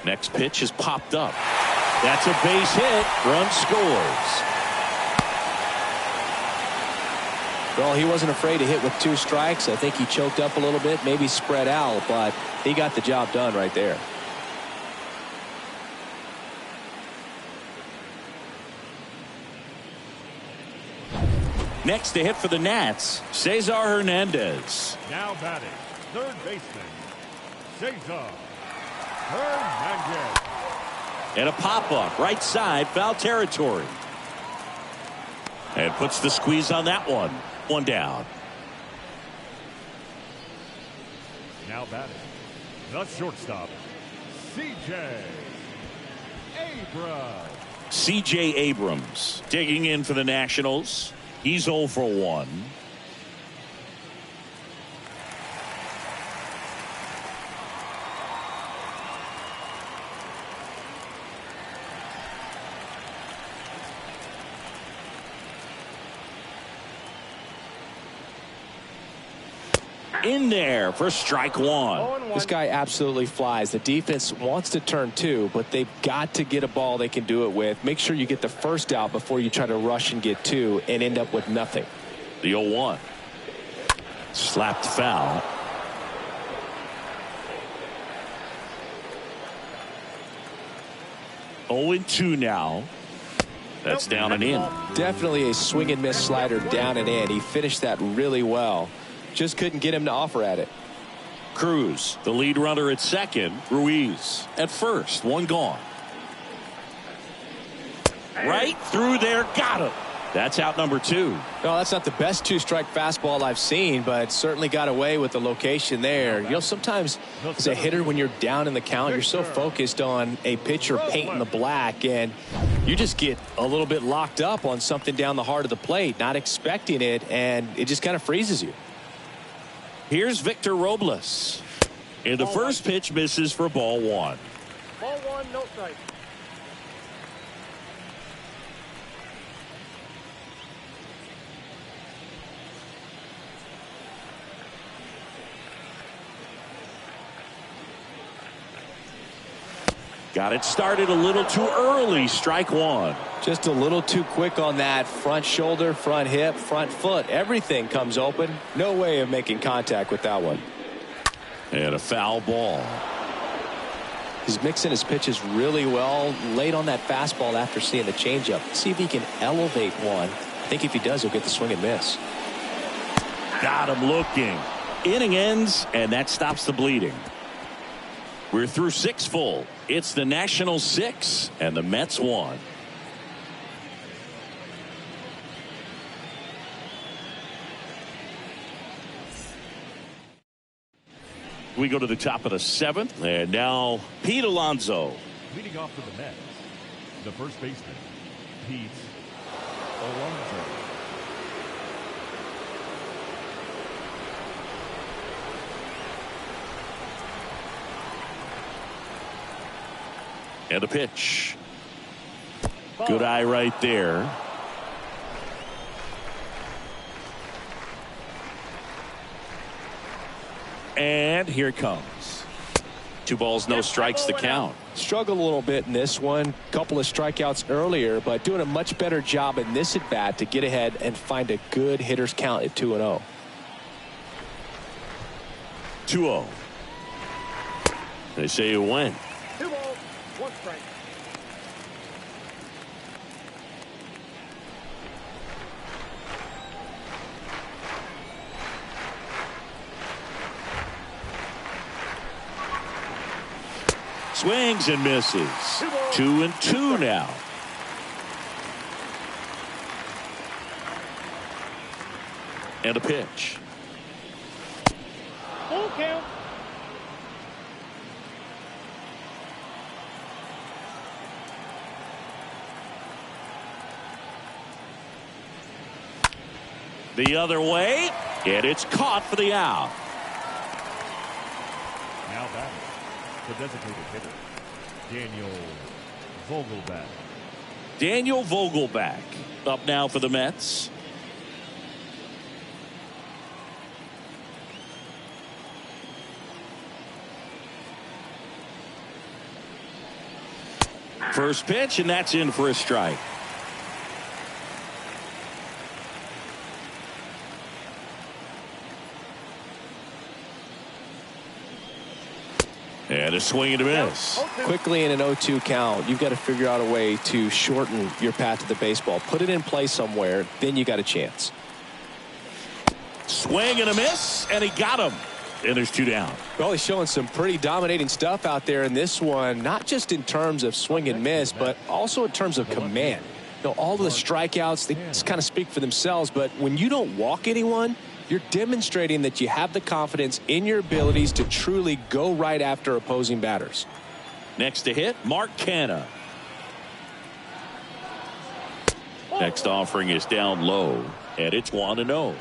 Next pitch is popped up. That's a base hit. Run scores. Well, he wasn't afraid to hit with 2 strikes. I think he choked up a little bit, maybe spread out, but he got the job done right there. Next to hit for the Nats, Cesar Hernandez. Now batting, third baseman, Cesar Hernandez. And a pop-up, right side, foul territory. And puts the squeeze on that one. One down. Now batting, the shortstop, C.J. Abrams. C.J. Abrams digging in for the Nationals. He's 0 for 1. In there for strike one. This guy absolutely flies. The defense wants to turn two, but they've got to get a ball they can do it with. Make sure you get the first out before you try to rush and get two and end up with nothing. The 0-1. Slapped foul. Oh and 2 now. That's down and in. Definitely a swing and miss slider down and in. He finished that really well. Just couldn't get him to offer at it. Cruz, the lead runner at second. Ruiz at first. One gone. Right through there. Got him. That's out number 2. No, that's not the best two-strike fastball I've seen, but certainly got away with the location there. You know, sometimes as a hitter, when you're down in the count, you're so focused on a pitcher painting the black, and you just get a little bit locked up on something down the heart of the plate, not expecting it, and it just kind of freezes you. Here's Victor Robles. And the first pitch misses for ball 1. Ball 1, no strike. Got it started a little too early. Strike 1. Just a little too quick on that front shoulder, front hip, front foot. Everything comes open. No way of making contact with that one. And a foul ball. He's mixing his pitches really well. Late on that fastball after seeing the changeup. See if he can elevate one. I think if he does, he'll get the swing and miss. Got him looking. Inning ends, and that stops the bleeding. We're through 6 full. It's the Nationals 6 and the Mets 1. We go to the top of the 7th, and now Pete Alonso. Leading off for the Mets, the first baseman, Pete Alonso. And a pitch. Good eye right there. And here it comes. 2 balls, no strikes to count. Struggled a little bit in this one. Couple of strikeouts earlier, but doing a much better job in this at bat to get ahead and find a good hitter's count at 2-0. 2-0. They say you win. 2 balls, 1 strike. Swings and misses. 2-2 now. And a pitch. Full count. The other way, and it's caught for the out. Now batting, the designated hitter, Daniel Vogelback. Daniel Vogelback up now for the Mets. First pitch, and that's in for a strike. And a swing and a miss. Quickly in an 0-2 count, you've got to figure out a way to shorten your path to the baseball. Put it in play somewhere, then you got a chance. Swing and a miss, and he got him. And there's 2 down. Well, he's showing some pretty dominating stuff out there in this one, not just in terms of swing and miss, but also in terms of command. You know, all of the strikeouts, they just kind of speak for themselves, but when you don't walk anyone, you're demonstrating that you have the confidence in your abilities to truly go right after opposing batters. Next to hit, Mark Canha. Next offering is down low, and it's 1-0.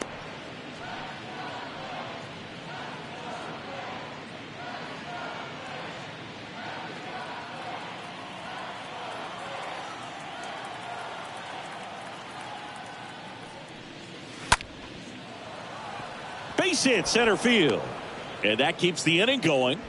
Base hit center field, and that keeps the inning going.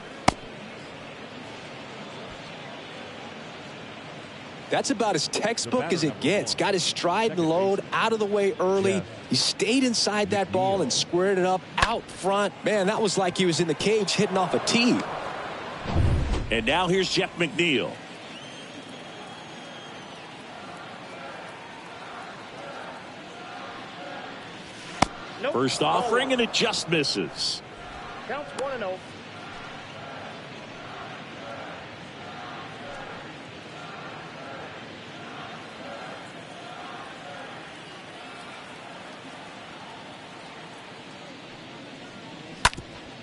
That's about as textbook as it gets. Got his stride and load out of the way early. He stayed inside that ball and squared it up out front. Man, that was like he was in the cage hitting off a tee. And now here's Jeff McNeil. Nope. First offering, and it just misses. Counts 1-0.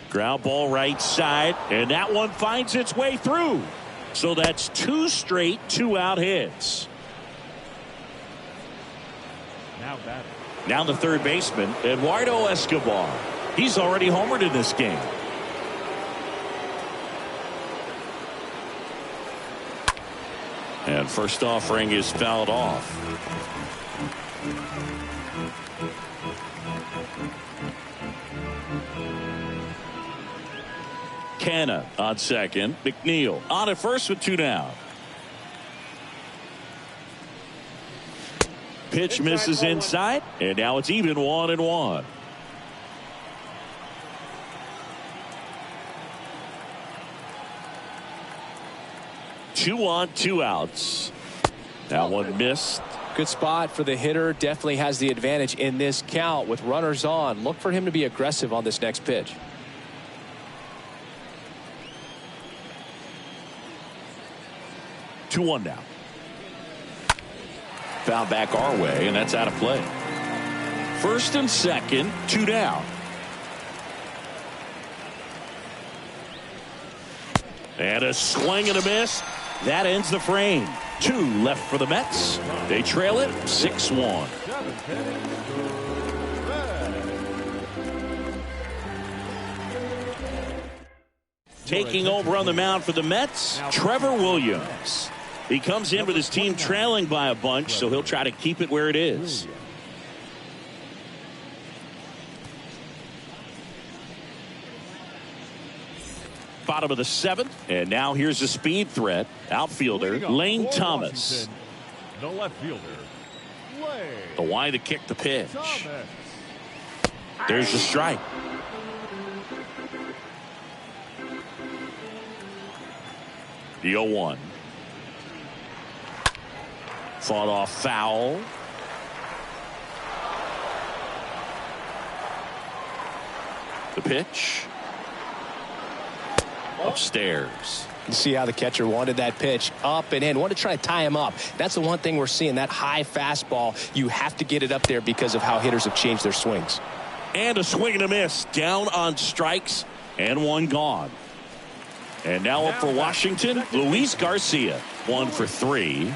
Ground ball right side, and that one finds its way through. So that's 2 straight 2-out hits. Now batting. Now the third baseman, Eduardo Escobar. He's already homered in this game. And first offering is fouled off. Canha on second. McNeil on at first with 2 down. Pitch misses inside, and now it's even 1-1. Two on, 2 outs. That one missed. Good spot for the hitter. Definitely has the advantage in this count with runners on. Look for him to be aggressive on this next pitch. Two one now. Foul back our way, and that's out of play. First and second, 2 down. And a swing and a miss. That ends the frame. 2 left for the Mets. They trail it 6-1. Taking over on the mound for the Mets, Trevor Williams. He comes in with his team trailing by a bunch, so he'll try to keep it where it is. Bottom of the 7th, and now here's a speed threat. Outfielder Lane Thomas. The left fielder, Lane. The wide to kick the pitch. There's the strike. The 0-1. Fought off foul. The pitch. Upstairs. You see how the catcher wanted that pitch up and in. Wanted to try to tie him up. That's the one thing we're seeing. That high fastball, you have to get it up there because of how hitters have changed their swings. And a swing and a miss. Down on strikes and 1 gone. And now up for Washington, Luis Garcia. 1 for 3.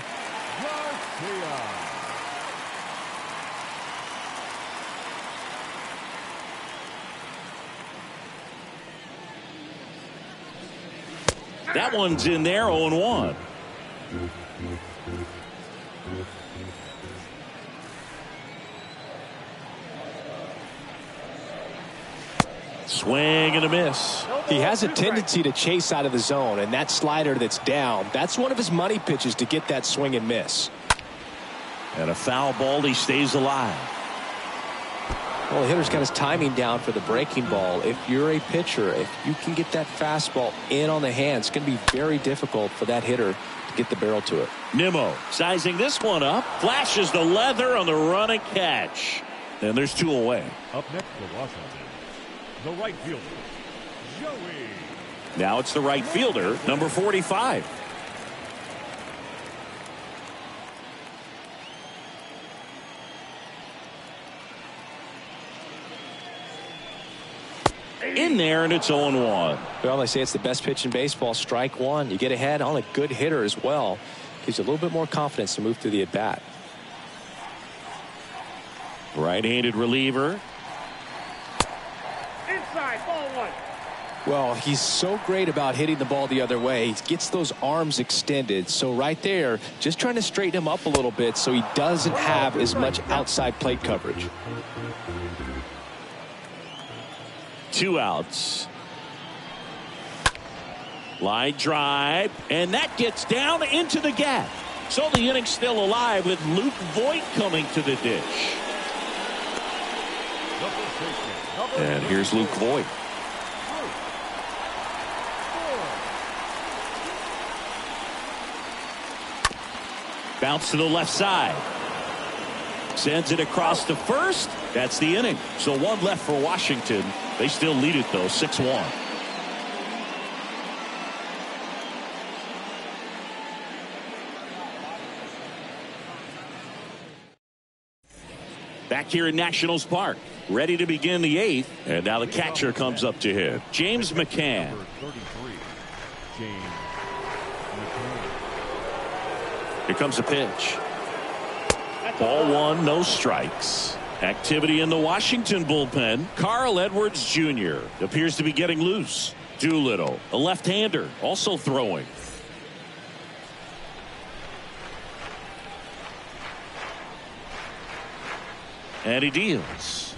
That one's in there, 0-1. Swing and a miss. He has a tendency to chase out of the zone, and that slider that's down, that's one of his money pitches to get that swing and miss. And a foul ball, he stays alive. Well, the hitter's got his timing down for the breaking ball. If you're a pitcher, if you can get that fastball in on the hand, it's going to be very difficult for that hitter to get the barrel to it. Nimmo sizing this one up. Flashes the leather on the run and catch. And there's 2 away. Up next for Washington, the right fielder, Joey. Now it's the right fielder, number 45. In there, and it's 0-1. Well, they say it's the best pitch in baseball. Strike one. You get ahead on a good hitter as well. Gives you a little bit more confidence to move through the at-bat. Right-handed reliever. Inside, ball 1. Well, he's so great about hitting the ball the other way. He gets those arms extended. So right there, just trying to straighten him up a little bit so he doesn't have as much outside plate coverage. 2 outs. Line drive, and that gets down into the gap. So the inning's still alive with Luke Voit coming to the dish. And here's Luke Voit. Bounce to the left side. Sends it across to first. That's the inning. So 1 left for Washington. They still lead it, though, 6-1. Back here in Nationals Park, ready to begin the 8th. And now the catcher comes up to him, James McCann. Here comes a pitch. Ball 1, no strikes. Activity in the Washington bullpen. Carl Edwards Jr. appears to be getting loose. Doolittle, a left-hander, also throwing. And he deals.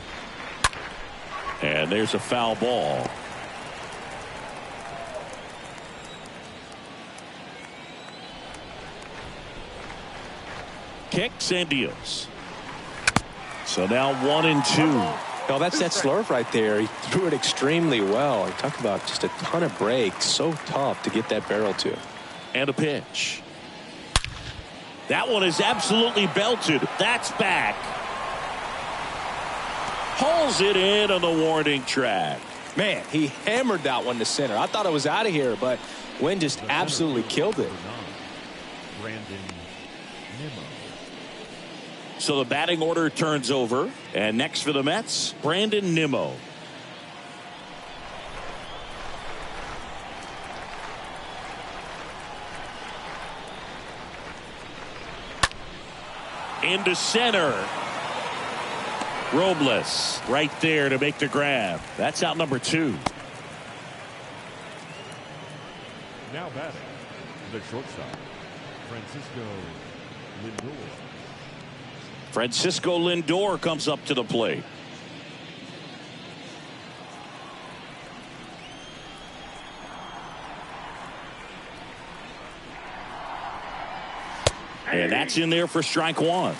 And there's a foul ball. Kicks and deals. So now 1-2. Well, that's that slurve right there. He threw it extremely well. He talked about just a ton of breaks. So tough to get that barrel to. And a pitch. That one is absolutely belted. That's back. Hauls it in on the warning track. Man, he hammered that one to center. I thought it was out of here, but Wynn just absolutely killed it. So the batting order turns over. And next for the Mets, Brandon Nimmo. Into center. Robles right there to make the grab. That's out number 2. Now batting, the shortstop, Francisco Lindor. Francisco Lindor comes up to the plate. And that's in there for strike 1.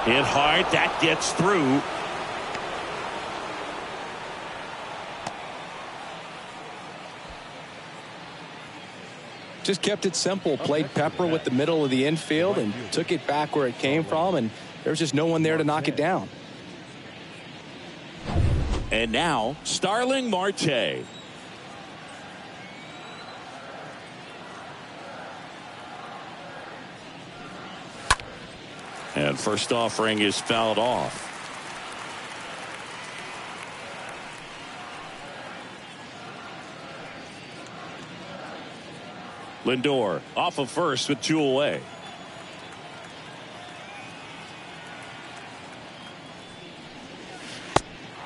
Hit hard. That gets through. Just kept it simple. Played pepper with the middle of the infield and took it back where it came from, and there was just no one there to knock it down. And now Starling Marte. And first offering is fouled off. Lindor off of first with 2 away.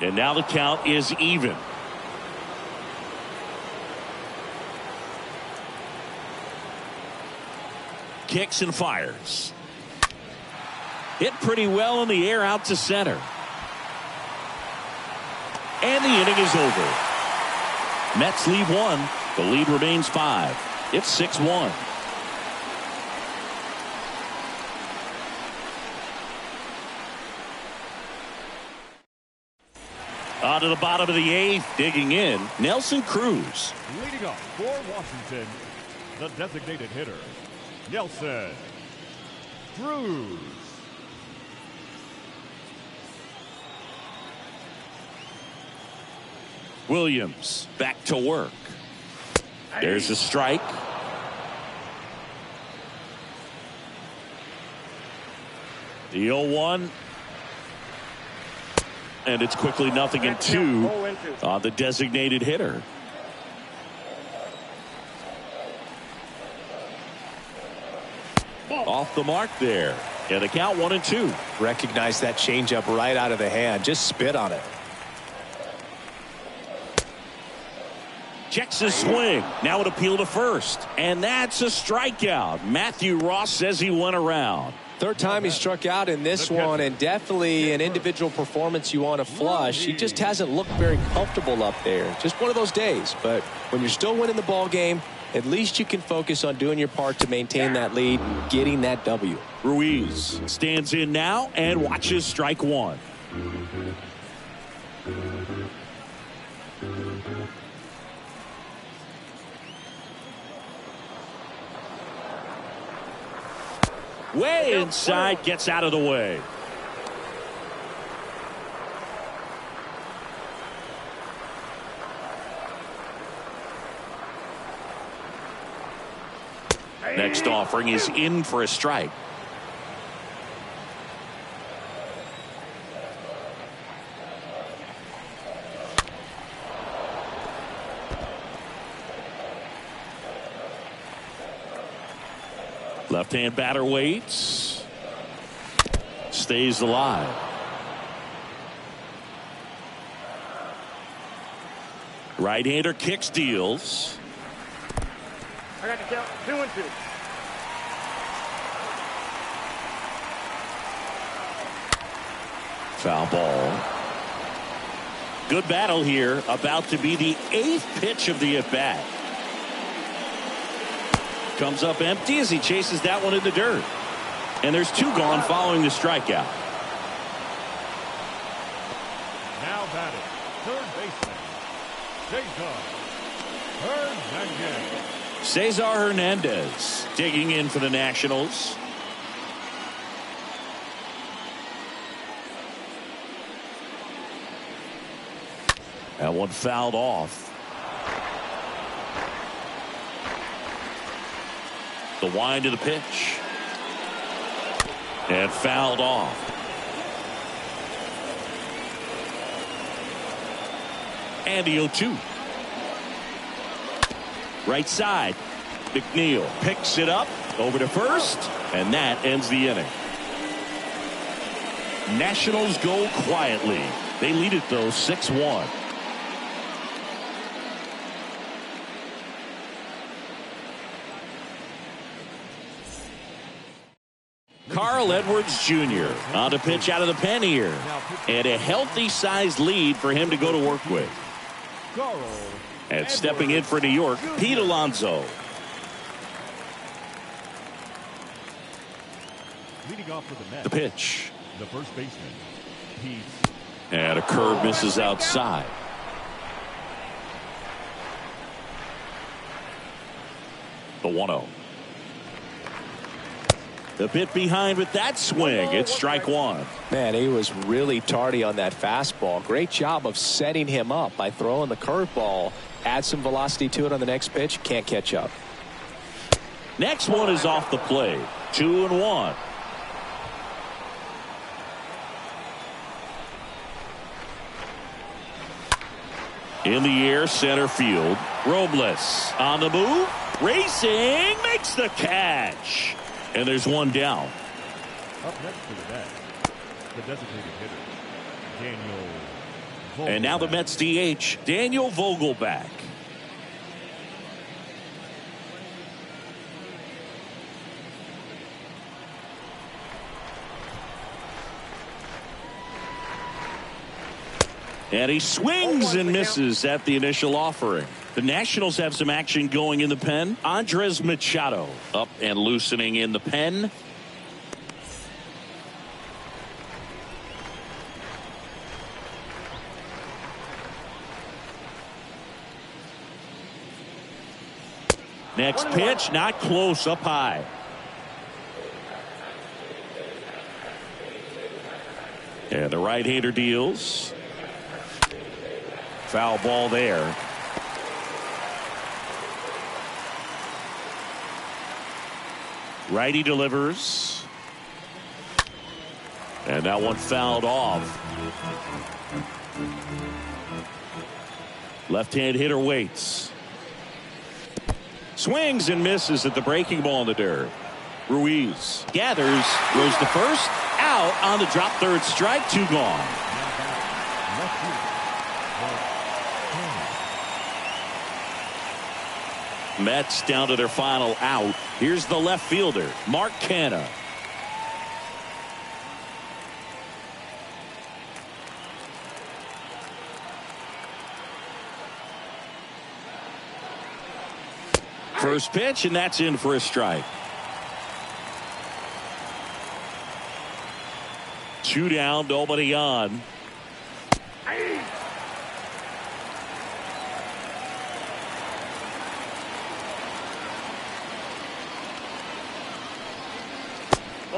And now the count is even. Kicks and fires. Hit pretty well in the air out to center. And the inning is over. Mets lead 1. The lead remains 5. It's 6-1. On to the bottom of the 8th, digging in, Nelson Cruz. Leading off for Washington, the designated hitter, Nelson Cruz. Williams back to work. There's a strike. The 0-1. And it's quickly 0-2 on the designated hitter. Off the mark there. And the count 1-2. Recognize that changeup right out of the hand. Just spit on it. Checks his swing. Now an appeal to first. And that's a strikeout. Matthew Ross says he went around. Third time he struck out in this one, and definitely an individual performance you want to flush. He just hasn't looked very comfortable up there. Just one of those days. But when you're still winning the ball game, at least you can focus on doing your part to maintain that lead and getting that W. Ruiz stands in now and watches strike one. Way inside, gets out of the way. Next offering is in for a strike. Left-hand batter waits. Stays alive. Right-hander kicks, deals. I got the count 2-2. Foul ball. Good battle here. About to be the 8th pitch of the at-bat. Comes up empty as he chases that one in the dirt. And there's 2 gone following the strikeout. Now batting, third baseman, Cesar Hernandez digging in for the Nationals. That one fouled off. The wind of the pitch. And fouled off. And the 0-2. Right side. McNeil picks it up over to first, and that ends the inning. Nationals go quietly. They lead it though 6-1. Carl Edwards Jr. on to pitch out of the pen here. And a healthy sized lead for him to go to work with. And stepping in for New York, Pete Alonso. Leading off for the Mets, The pitch. the first baseman, Pete. And a curve misses outside. The 1-0. The bit behind with that swing. It's strike one. Man, he was really tardy on that fastball. Great job of setting him up by throwing the curveball. Add some velocity to it on the next pitch. Can't catch up. Next one is off the plate. 2-1. In the air, center field. Robles on the move. Racing. Makes the catch. And there's one down. Up next for the Mets, the designated hitter, Daniel Vogelbach. And now the Mets DH, Daniel Vogelbach. And he swings and misses at the initial offering. The Nationals have some action going in the pen. Andres Machado up and loosening in the pen. Next pitch, not close, up high. And the right-hander deals. Foul ball there. Righty delivers. And that one fouled off. Left-hand hitter waits. Swings and misses at the breaking ball in the dirt. Ruiz gathers, goes to first, out on the drop third strike, 2 gone. Mets down to their final out. Here's the left fielder, Mark Canha. First pitch, and that's in for a strike. 2 down, nobody on.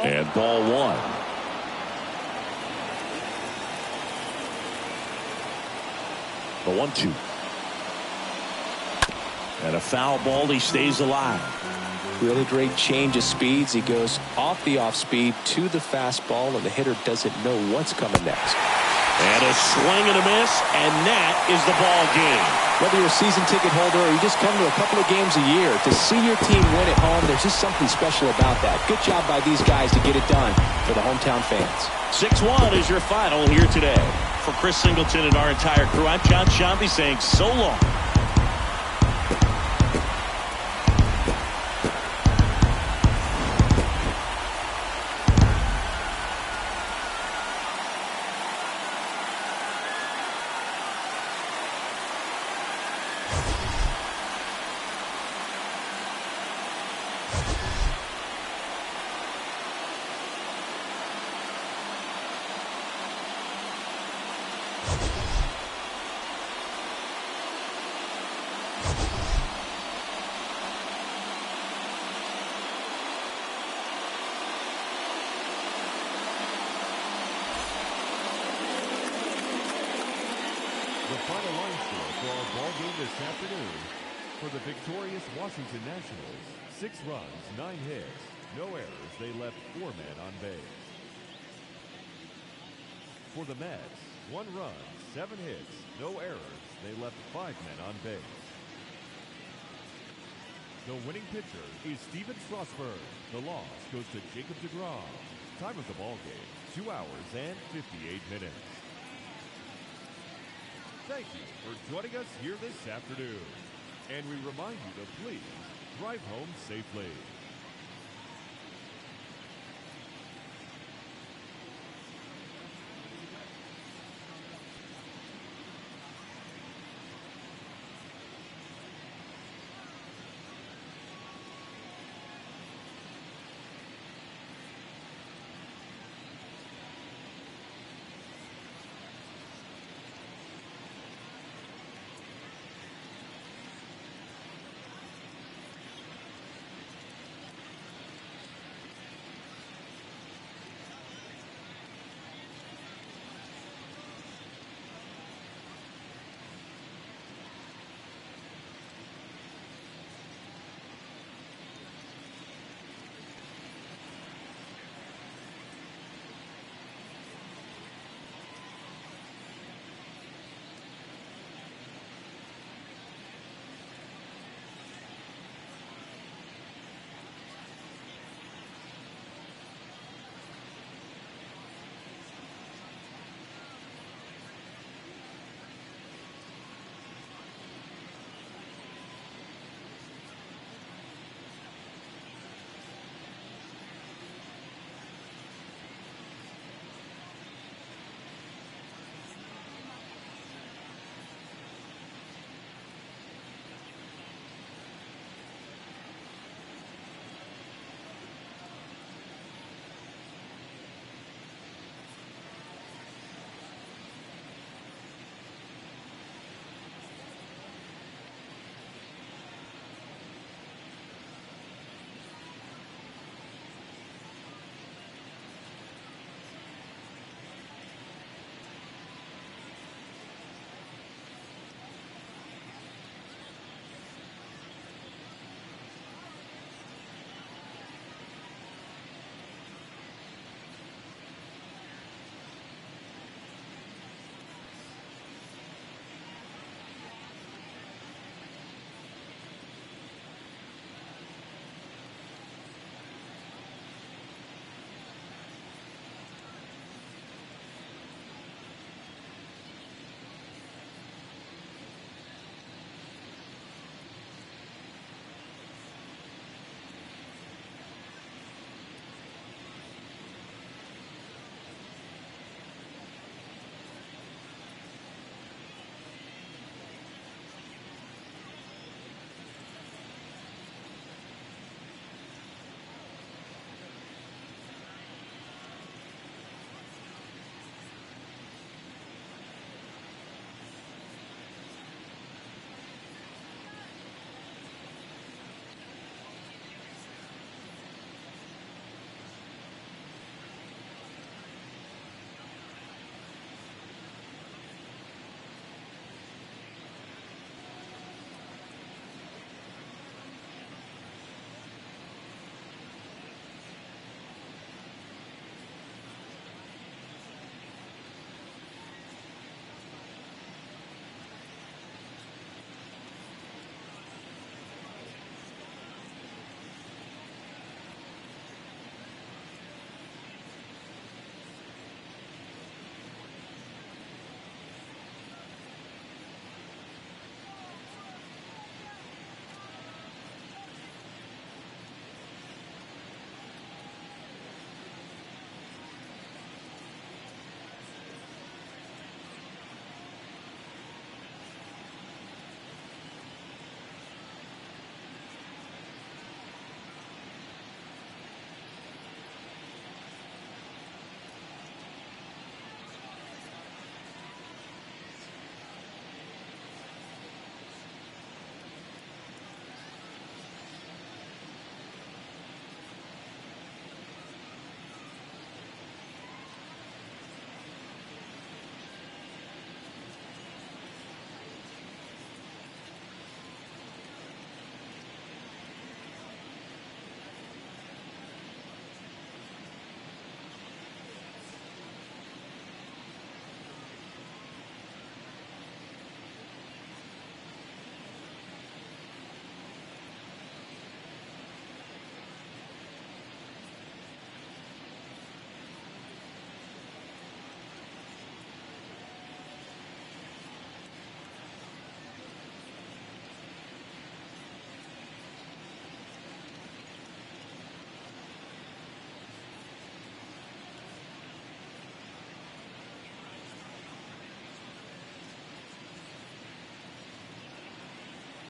And ball 1. The 1-2. And a foul ball. He stays alive. Really great change of speeds. He goes off the off speed to the fastball, and the hitter doesn't know what's coming next. And a swing and a miss, and that is the ball game. Whether you're a season ticket holder or you just come to a couple of games a year, to see your team win at home, there's just something special about that. Good job by these guys to get it done for the hometown fans. 6-1 is your final here today. For Chris Singleton and our entire crew, I'm John Shambi saying so long. The final line score for our ball game this afternoon. For the victorious Washington Nationals, 6 runs, 9 hits, no errors. They left 4 men on base. For the Mets, 1 run, 7 hits, no errors. They left 5 men on base. The winning pitcher is Steven Strasburg. The loss goes to Jacob deGrom. Time of the ball game, 2 hours and 58 minutes. Thank you for joining us here this afternoon. And we remind you to please drive home safely.